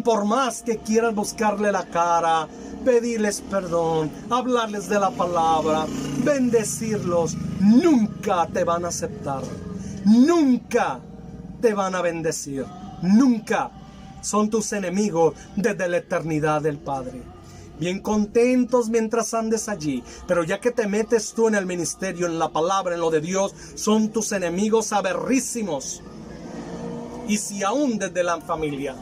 por más que quieras buscarle la cara, pedirles perdón, hablarles de la palabra, bendecirlos, nunca te van a aceptar, nunca te van a bendecir, nunca. Son tus enemigos desde la eternidad del Padre. Bien contentos mientras andes allí, pero ya que te metes tú en el ministerio, en la palabra, en lo de Dios, son tus enemigos aberrísimos. Y si aún desde la familia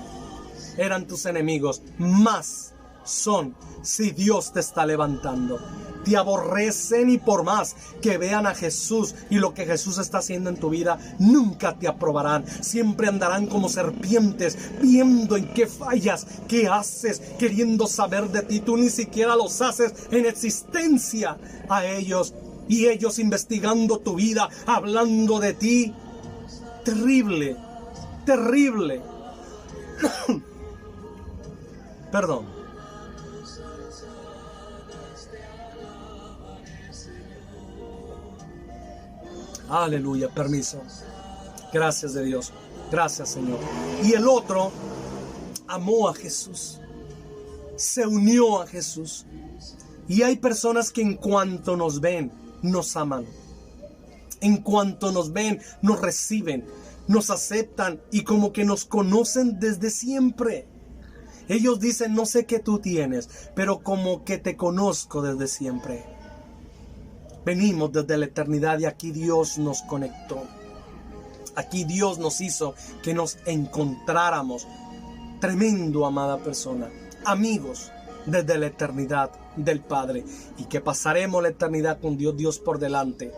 eran tus enemigos, más son si Dios te está levantando. Te aborrecen, y por más que vean a Jesús y lo que Jesús está haciendo en tu vida, nunca te aprobarán. Siempre andarán como serpientes, viendo en qué fallas, qué haces, queriendo saber de ti. Tú ni siquiera los haces en existencia a ellos, y ellos investigando tu vida, hablando de ti. Terrible, terrible. Perdón. Aleluya, permiso. Gracias de Dios. Gracias, Señor. Y el otro amó a Jesús. Se unió a Jesús. Y hay personas que en cuanto nos ven, nos aman. En cuanto nos ven, nos reciben, nos aceptan y como que nos conocen desde siempre. Ellos dicen, no sé qué tú tienes, pero como que te conozco desde siempre. Venimos desde la eternidad y aquí Dios nos conectó. Aquí Dios nos hizo que nos encontráramos. Tremendo, amada persona. Amigos desde la eternidad del Padre. Y que pasaremos la eternidad con Dios por delante.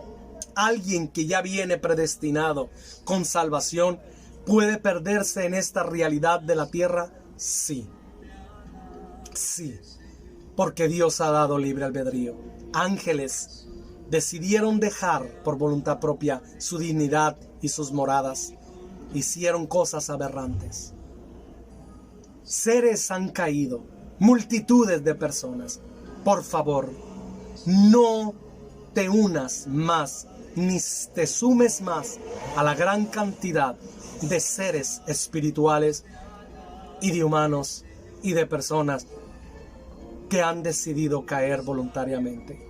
Alguien que ya viene predestinado con salvación, ¿puede perderse en esta realidad de la tierra? Sí. Sí. Porque Dios ha dado libre albedrío. Ángeles decidieron dejar por voluntad propia su dignidad y sus moradas. Hicieron cosas aberrantes. Seres han caído, multitudes de personas. Por favor, no te unas más, ni te sumes más a la gran cantidad de seres espirituales y de humanos y de personas que han decidido caer voluntariamente,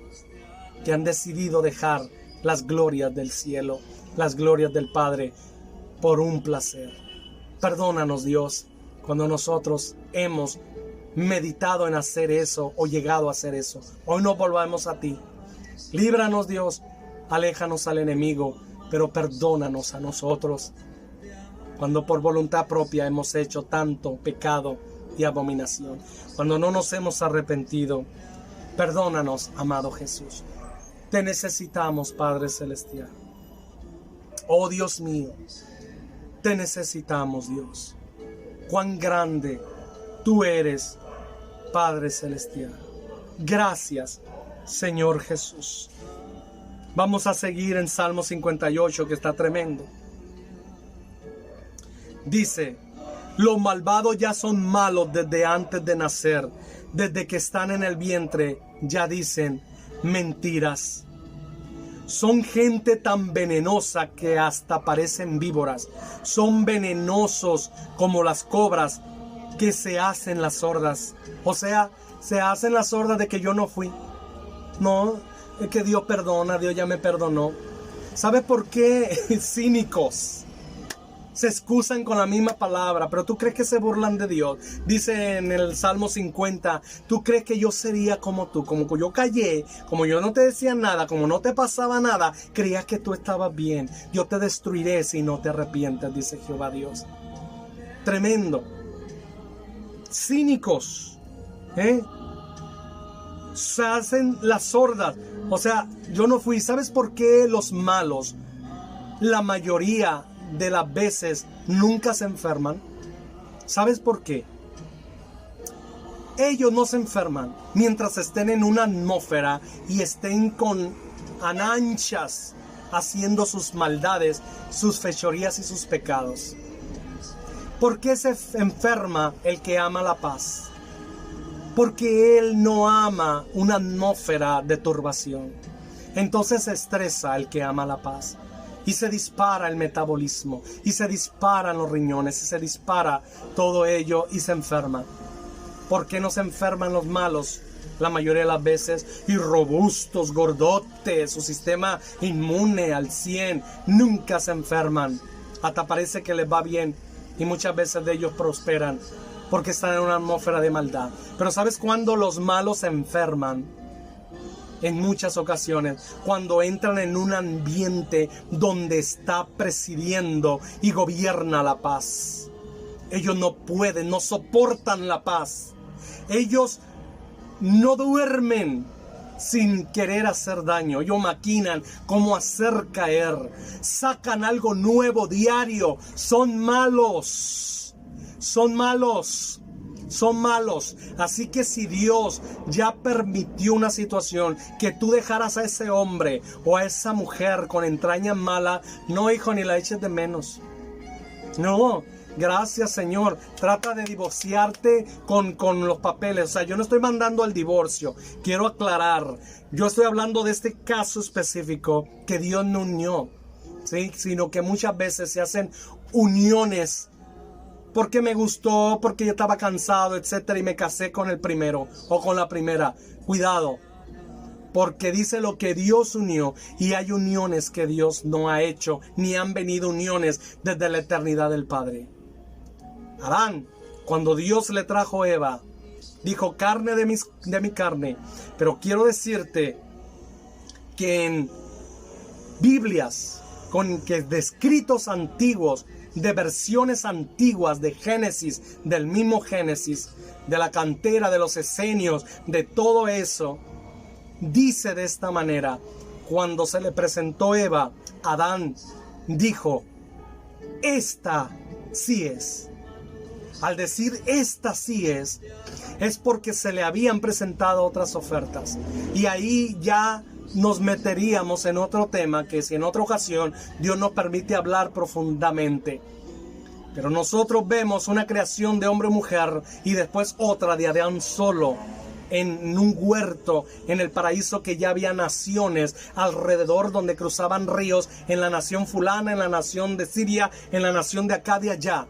que han decidido dejar las glorias del cielo, las glorias del Padre, por un placer. Perdónanos, Dios, cuando nosotros hemos meditado en hacer eso o llegado a hacer eso. Hoy no volvamos a ti. Líbranos, Dios, aléjanos al enemigo, pero perdónanos a nosotros cuando por voluntad propia hemos hecho tanto pecado y abominación. Cuando no nos hemos arrepentido, perdónanos, amado Jesús. Te necesitamos, Padre Celestial. Oh Dios mío, te necesitamos, Dios. Cuán grande tú eres, Padre Celestial. Gracias, Señor Jesús. Vamos a seguir en Salmo 58, que está tremendo. Dice: los malvados ya son malos desde antes de nacer. Desde que están en el vientre ya dicen mentiras. Son gente tan venenosa que hasta parecen víboras. Son venenosos como las cobras que se hacen las sordas. O sea, se hacen las sordas de que yo no fui. No, es que Dios perdona, Dios ya me perdonó. ¿Sabes por qué? Cínicos. Se excusan con la misma palabra, pero tú crees que se burlan de Dios. Dice en el Salmo 50, tú crees que yo sería como tú, como que yo callé, como yo no te decía nada, como no te pasaba nada, creías que tú estabas bien. Yo te destruiré si no te arrepientes, dice Jehová Dios. Tremendo. Cínicos, se hacen las sordas. O sea, yo no fui. ¿Sabes por qué los malos, la mayoría de las veces, nunca se enferman? ¿Sabes por qué? Ellos no se enferman mientras estén en una atmósfera y estén con ananchas haciendo sus maldades, sus fechorías y sus pecados. ¿Por qué se enferma el que ama la paz? Porque él no ama una atmósfera de turbación. Entonces se estresa el que ama la paz. Y se dispara el metabolismo. Y se disparan los riñones. Y se dispara todo ello y se enferma. ¿Por qué no se enferman los malos? La mayoría de las veces, y robustos, gordotes, su sistema inmune al 100, nunca se enferman. Hasta parece que les va bien. Y muchas veces de ellos prosperan porque están en una atmósfera de maldad. Pero ¿sabes cuándo los malos se enferman? En muchas ocasiones, cuando entran en un ambiente donde está presidiendo y gobierna la paz. Ellos no pueden, no soportan la paz. Ellos no duermen sin querer hacer daño. Ellos maquinan cómo hacer caer. Sacan algo nuevo diario. Son malos. Son malos. Son malos. Así que si Dios ya permitió una situación que tú dejaras a ese hombre o a esa mujer con entrañas malas, no, hijo, ni la eches de menos. No. Gracias, Señor. Trata de divorciarte con los papeles. O sea, yo no estoy mandando al divorcio. Quiero aclarar. Yo estoy hablando de este caso específico que Dios no unió, ¿sí? Sino que muchas veces se hacen uniones porque me gustó, porque yo estaba cansado, etcétera, y me casé con el primero o con la primera. Cuidado. Porque dice lo que Dios unió, y hay uniones que Dios no ha hecho, ni han venido uniones desde la eternidad del Padre. Adán, cuando Dios le trajo a Eva, dijo: carne de mi carne. Pero quiero decirte que en Biblias, de escritos antiguos, de versiones antiguas de Génesis, del mismo Génesis, de la cantera, de los esenios, de todo eso, dice de esta manera: cuando se le presentó Eva, Adán dijo: esta sí es. Al decir esta sí es porque se le habían presentado otras ofertas. Y ahí ya nos meteríamos en otro tema que, si en otra ocasión Dios nos permite hablar profundamente. Pero nosotros vemos una creación de hombre y mujer, y después otra de Adán solo, en un huerto, en el paraíso, que ya había naciones alrededor donde cruzaban ríos, en la nación fulana, en la nación de Siria, en la nación de acá, de allá.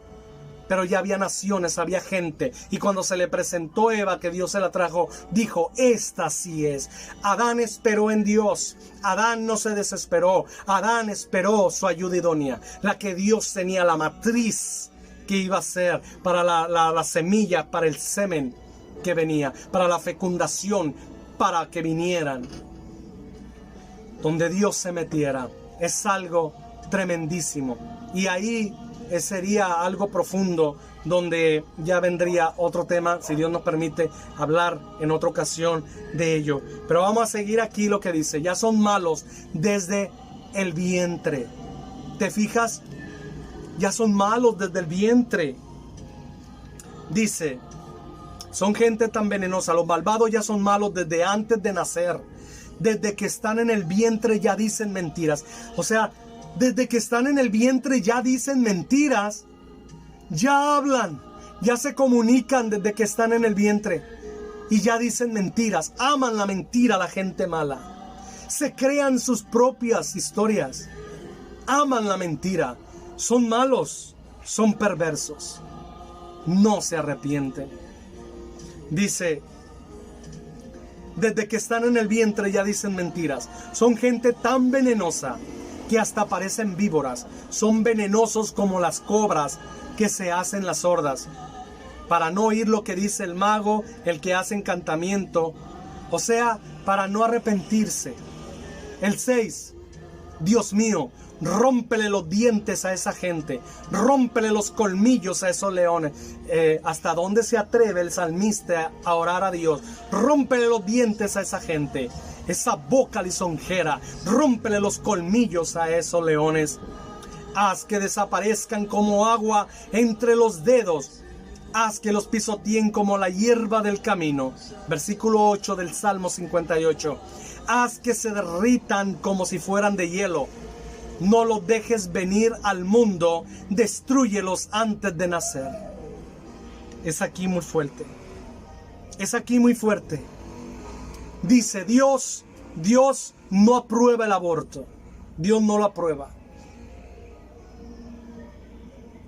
Pero ya había naciones, había gente. Y cuando se le presentó Eva, que Dios se la trajo, dijo: esta sí es. Adán esperó en Dios. Adán no se desesperó. Adán esperó su ayuda idónea, la que Dios tenía, la matriz que iba a ser para la semilla, para el semen que venía, para la fecundación, para que vinieran. Donde Dios se metiera es algo tremendísimo. Y ahí sería algo profundo, donde ya vendría otro tema, si Dios nos permite hablar en otra ocasión de ello. Pero vamos a seguir aquí lo que dice: ya son malos desde el vientre. ¿Te fijas? Ya son malos desde el vientre. Dice: son gente tan venenosa. Los malvados ya son malos desde antes de nacer. Desde que están en el vientre ya dicen mentiras. O sea, desde que están en el vientre ya dicen mentiras. Ya hablan, ya se comunican desde que están en el vientre. Y ya dicen mentiras. Aman la mentira, la gente mala. Se crean sus propias historias. Aman la mentira. Son malos, son perversos. No se arrepienten. Dice: desde que están en el vientre ya dicen mentiras. Son gente tan venenosa que hasta parecen víboras. Son venenosos como las cobras que se hacen las sordas, para no oír lo que dice el mago, el que hace encantamiento. O sea, para no arrepentirse. El 6. Dios mío, rómpele los dientes a esa gente, rómpele los colmillos a esos leones. ¿Hasta dónde se atreve el salmista a orar a Dios? Rómpele los dientes a esa gente, esa boca lisonjera, rómpele los colmillos a esos leones. Haz que desaparezcan como agua entre los dedos. Haz que los pisoteen como la hierba del camino. Versículo 8 del Salmo 58. Haz que se derritan como si fueran de hielo. No los dejes venir al mundo. Destrúyelos antes de nacer. Es aquí muy fuerte. Es aquí muy fuerte. Dice Dios no aprueba el aborto. Dios no lo aprueba.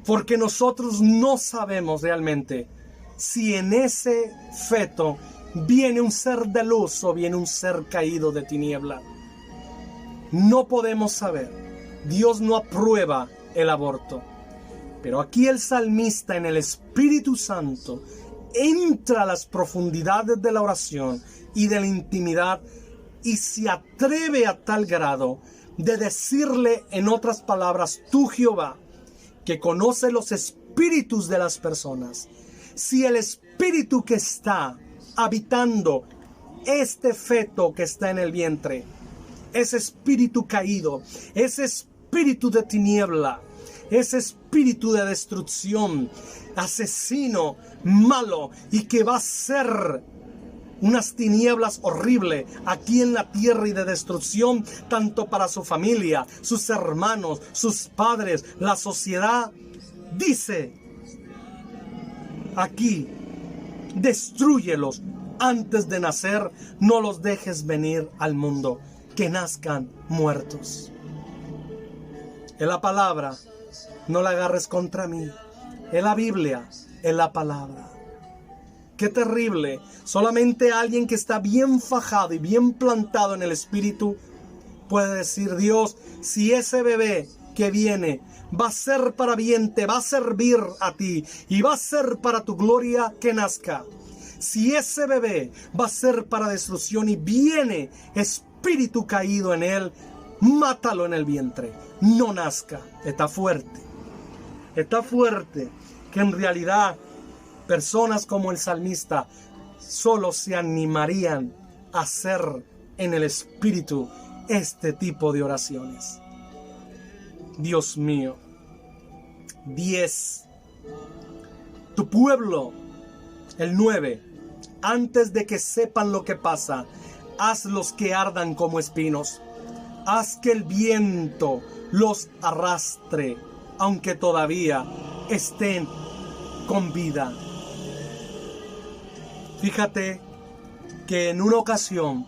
Porque nosotros no sabemos realmente si en ese feto viene un ser de luz o viene un ser caído de tiniebla. No podemos saber. Dios no aprueba el aborto. Pero aquí el salmista en el Espíritu Santo entra a las profundidades de la oración y de la intimidad y se atreve a tal grado de decirle, en otras palabras, tú Jehová, que conoce los espíritus de las personas, si el espíritu que está habitando este feto que está en el vientre, ese espíritu caído, ese espíritu de tiniebla, ese espíritu de destrucción, asesino, malo, y que va a ser unas tinieblas horribles aquí en la tierra y de destrucción, tanto para su familia, sus hermanos, sus padres, la sociedad. Dice aquí, destrúyelos antes de nacer, no los dejes venir al mundo, que nazcan muertos. Es la palabra, no la agarres contra mí. Es la Biblia, es la palabra. Qué terrible. Solamente alguien que está bien fajado y bien plantado en el Espíritu puede decir, Dios, si ese bebé que viene va a ser para bien, te va a servir a ti y va a ser para tu gloria, que nazca. Si ese bebé va a ser para destrucción y viene espíritu caído en él, mátalo en el vientre, no nazca. Está fuerte. Está fuerte que en realidad personas como el salmista solo se animarían a hacer en el Espíritu este tipo de oraciones. Dios mío. 10. Tu pueblo, el 9. Antes de que sepan lo que pasa, hazlos que ardan como espinos. Haz que el viento los arrastre, aunque todavía estén con vida. Fíjate que en una ocasión,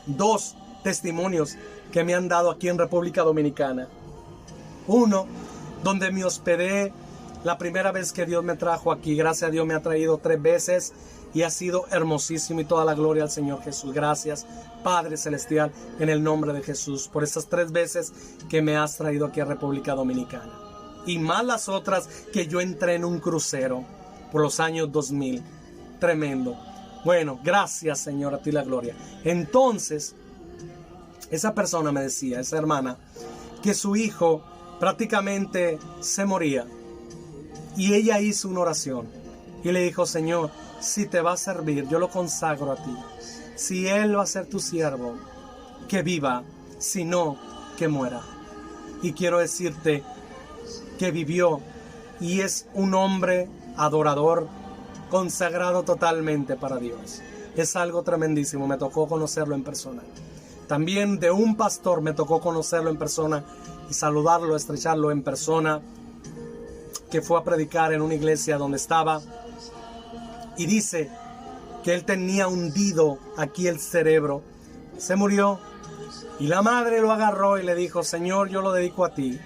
2 testimonios que me han dado aquí en República Dominicana. Uno, donde me hospedé la primera vez que Dios me trajo aquí. Gracias a Dios me ha traído 3 veces y ha sido hermosísimo, y toda la gloria al Señor Jesús. Gracias, Padre Celestial, en el nombre de Jesús, por esas 3 veces que me has traído aquí a República Dominicana. Y más las otras que yo entré en un crucero por los años 2000. Tremendo. Bueno, gracias, Señor, a ti la gloria. Entonces, esa persona me decía, esa hermana, que su hijo prácticamente se moría. Y ella hizo una oración y le dijo, Señor, si te va a servir, yo lo consagro a ti. Si él va a ser tu siervo, que viva, si no, que muera. Y quiero decirte que vivió y es un hombre adorador, consagrado totalmente para Dios. Es algo tremendísimo, me tocó conocerlo en persona. También de un pastor me tocó conocerlo en persona y saludarlo, estrecharlo en persona, que fue a predicar en una iglesia donde estaba. Y dice que él tenía hundido aquí el cerebro. Se murió y la madre lo agarró y le dijo, Señor, yo lo dedico a ti.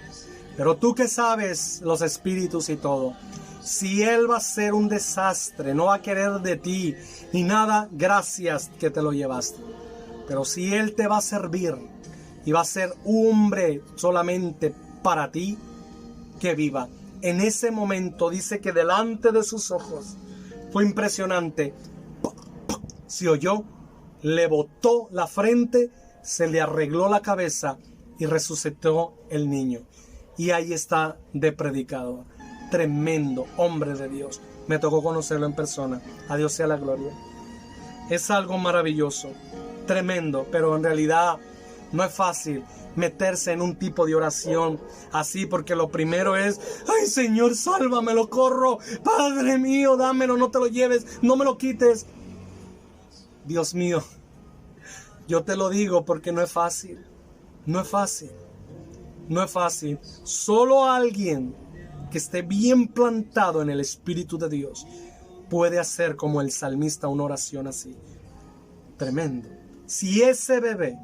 Pero tú que sabes los espíritus y todo, si él va a ser un desastre, no va a querer de ti ni nada, gracias que te lo llevaste. Pero si él te va a servir y va a ser un hombre solamente para ti, que viva. En ese momento dice que delante de sus ojos fue impresionante. Se oyó, le botó la frente, se le arregló la cabeza y resucitó el niño. Y ahí está de predicador. Tremendo hombre de Dios. Me tocó conocerlo en persona. A Dios sea la gloria. Es algo maravilloso, tremendo, pero en realidad no es fácil meterse en un tipo de oración así, porque lo primero es: ay, Señor, sálvame, lo corro, Padre mío, dámelo, no te lo lleves, no me lo quites. Dios mío, yo te lo digo porque no es fácil, no es fácil, no es fácil. Solo alguien que esté bien plantado en el Espíritu de Dios puede hacer como el salmista una oración así. Tremendo. Si ese bebé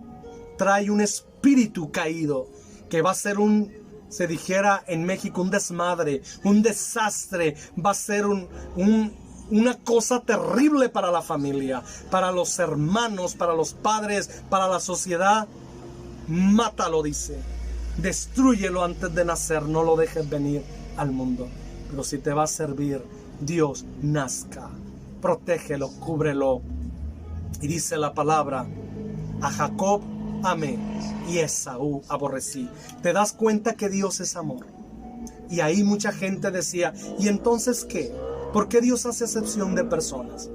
trae un espíritu caído, que va a ser se dijera en México, un desmadre, un desastre, va a ser una cosa terrible para la familia, para los hermanos, para los padres, para la sociedad, mátalo, dice. Destrúyelo antes de nacer, no lo dejes venir al mundo. Pero si te va a servir, Dios, nazca, protégelo, cúbrelo. Y dice la palabra: a Jacob amé y a Esaú aborrecí. ¿Te das cuenta que Dios es amor? Y ahí mucha gente decía: ¿y entonces qué? ¿Por qué Dios hace excepción de personas?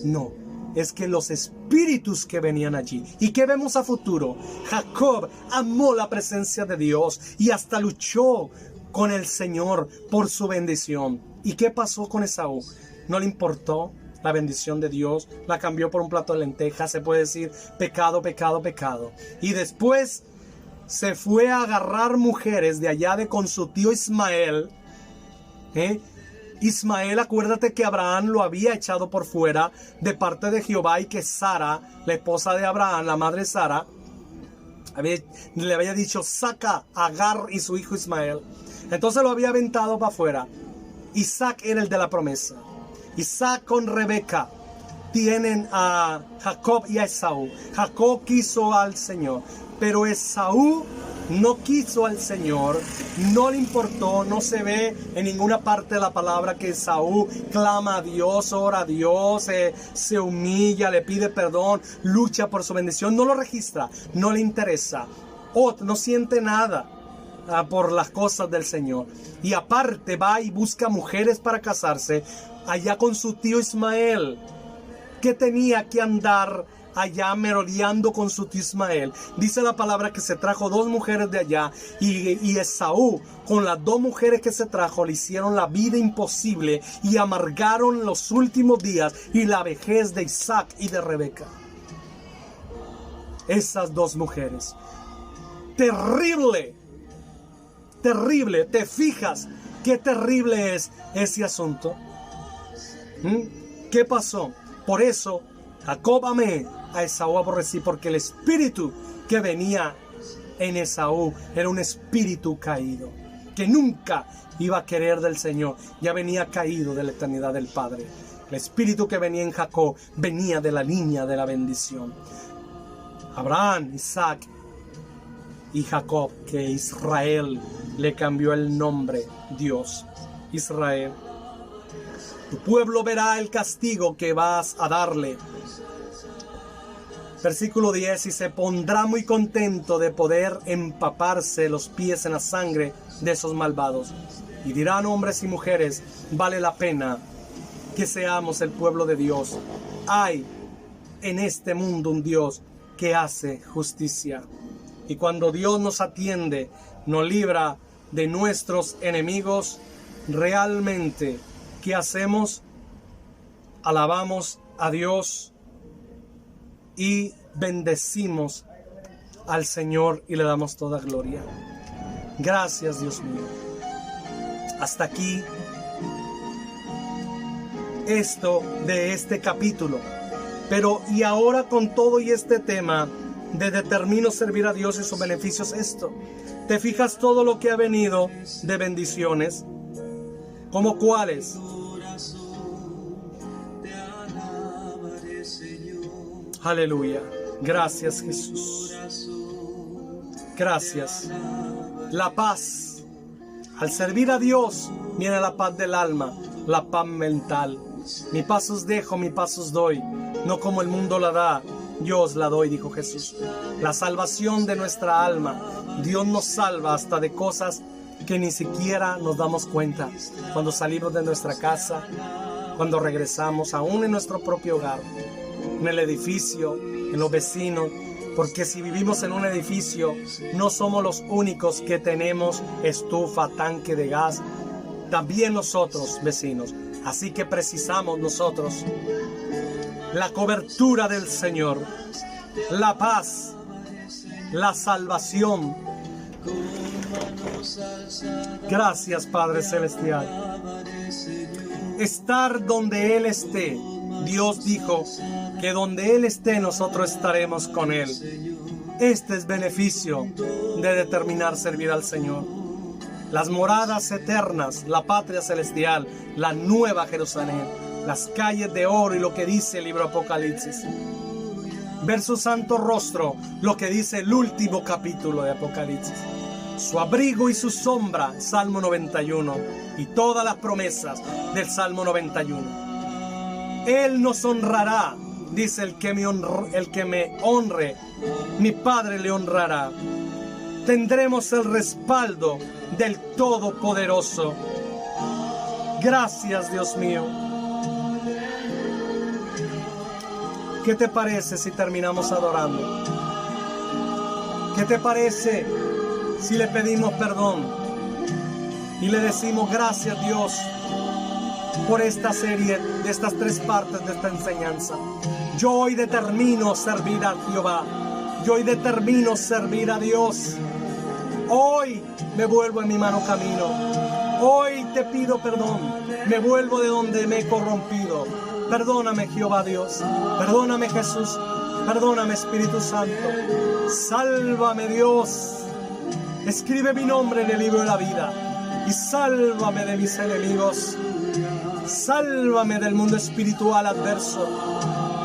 No, es que los espíritus que venían allí. ¿Y qué vemos a futuro? Jacob amó la presencia de Dios y hasta luchó con el Señor por su bendición. ¿Y qué pasó con Esaú? No le importó la bendición de Dios, la cambió por un plato de lentejas. Se puede decir pecado, pecado, pecado. Y después se fue a agarrar mujeres de allá con su tío Ismael. Ismael, acuérdate que Abraham lo había echado por fuera de parte de Jehová, y que Sara, la esposa de Abraham, la madre Sara, le había dicho: saca a Agar y su hijo Ismael. Entonces lo había aventado para afuera. Isaac era el de la promesa. Isaac con Rebeca tienen a Jacob y a Esaú. Jacob quiso al Señor, pero Esaú no quiso al Señor, no le importó. No se ve en ninguna parte de la palabra que Esaú clama a Dios, ora a Dios, se humilla, le pide perdón, lucha por su bendición. No lo registra, no le interesa. No siente nada por las cosas del Señor. Y aparte va y busca mujeres para casarse allá con su tío Ismael, que tenía que andar allá merodeando con su tío Ismael. Dice la palabra que se trajo 2 mujeres de allá, y Esaú con las 2 mujeres que se trajo le hicieron la vida imposible y amargaron los últimos días y la vejez de Isaac y de Rebeca. Esas 2 mujeres. Terrible, terrible. ¿Te fijas qué terrible es ese asunto? ¿Qué pasó? Por eso Jacob amé, a Esaú aborrecí, porque el espíritu que venía en Esaú era un espíritu caído, que nunca iba a querer del Señor. Ya venía caído de la eternidad del Padre. El espíritu que venía en Jacob venía de la línea de la bendición. Abraham, Isaac y Jacob, que Israel le cambió el nombre. Dios, Israel. Tu pueblo verá el castigo que vas a darle. Versículo 10: y se pondrá muy contento de poder empaparse los pies en la sangre de esos malvados. Y dirán hombres y mujeres: vale la pena que seamos el pueblo de Dios. Hay en este mundo un Dios que hace justicia. Y cuando Dios nos atiende, nos libra de nuestros enemigos, realmente, ¿qué hacemos? Alabamos a Dios y bendecimos al Señor y le damos toda gloria. Gracias, Dios mío. Hasta aquí esto de este capítulo. Pero y ahora, con todo y este tema de determino servir a Dios y sus beneficios, ¿te fijas todo lo que ha venido de bendiciones? ¿Cómo cuáles? Aleluya. Gracias, Jesús. Gracias. La paz. Al servir a Dios viene la paz del alma, la paz mental. Mi paz os dejo, mi paz os doy. No como el mundo la da, yo os la doy, dijo Jesús. La salvación de nuestra alma Dios nos salva hasta de cosas que ni siquiera nos damos cuenta. Cuando salimos de nuestra casa, cuando regresamos, aún en nuestro propio hogar, en el edificio, en los vecinos. Porque si vivimos en un edificio, no somos los únicos que tenemos estufa, tanque de gas. También nosotros, vecinos. Así que precisamos nosotros la cobertura del Señor, la paz, la salvación. Gracias, Padre Celestial. Estar donde Él esté. Dios dijo que donde Él esté nosotros estaremos con Él. Este es beneficio de determinar servir al Señor. Las moradas eternas, la patria celestial, la nueva Jerusalén, las calles de oro y lo que dice el libro Apocalipsis. Ver su santo rostro, lo que dice el último capítulo de Apocalipsis. Su abrigo y su sombra, Salmo 91, y todas las promesas del Salmo 91. Él nos honrará, dice el que me honre, mi Padre le honrará. Tendremos el respaldo del Todopoderoso. Gracias, Dios mío. ¿Qué te parece si terminamos adorando? ¿Qué te parece si le pedimos perdón y le decimos gracias, Dios, por esta serie de estas 3 partes de esta enseñanza? Yo hoy determino servir a Jehová. Yo hoy determino servir a Dios. Hoy me vuelvo en mi mano camino. Hoy te pido perdón. Me vuelvo de donde me he corrompido. Perdóname, Jehová Dios. Perdóname, Jesús. Perdóname, Espíritu Santo. Sálvame, Dios. Escribe mi nombre en el libro de la vida. Y sálvame de mis enemigos. Sálvame del mundo espiritual adverso,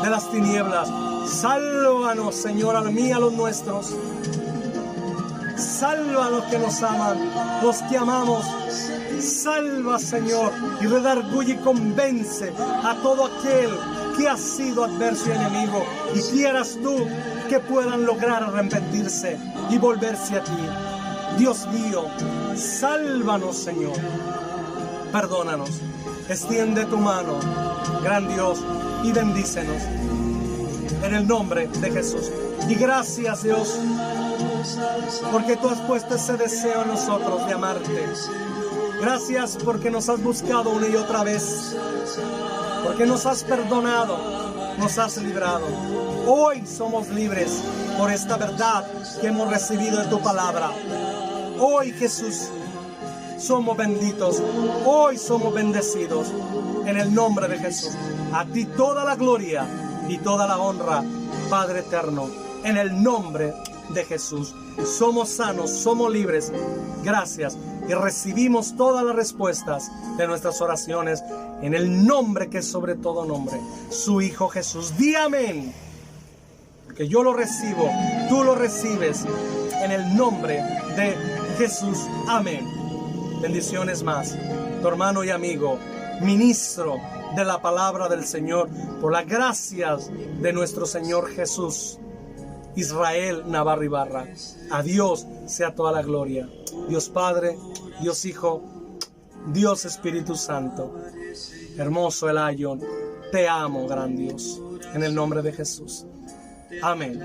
de las tinieblas. Sálvanos, Señor, a mí y a los nuestros. Salva a los que nos aman, los que amamos. Salva, Señor, y redarguye y convence a todo aquel que ha sido adverso y enemigo. Y quieras tú que puedan lograr arrepentirse y volverse a ti. Dios mío, sálvanos, Señor. Perdónanos. Extiende tu mano, gran Dios, y bendícenos. En el nombre de Jesús. Y gracias, Dios, porque tú has puesto ese deseo en nosotros de amarte. Gracias porque nos has buscado una y otra vez. Porque nos has perdonado, nos has librado. Hoy somos libres por esta verdad que hemos recibido de tu palabra. Hoy, Jesús, somos benditos. Hoy somos bendecidos. En el nombre de Jesús. A ti toda la gloria y toda la honra, Padre eterno. En el nombre de Jesús. Somos sanos, somos libres. Gracias. Y recibimos todas las respuestas de nuestras oraciones en el nombre que es sobre todo nombre, su Hijo Jesús. Di amén. Porque yo lo recibo, tú lo recibes en el nombre de Jesús. Amén. Bendiciones más. Tu hermano y amigo, ministro de la palabra del Señor, por las gracias de nuestro Señor Jesús, Israel Navarro Ibarra. A Dios sea toda la gloria. Dios Padre, Dios Hijo, Dios Espíritu Santo. Hermoso el Ayon. Te amo, gran Dios. En el nombre de Jesús. Amén.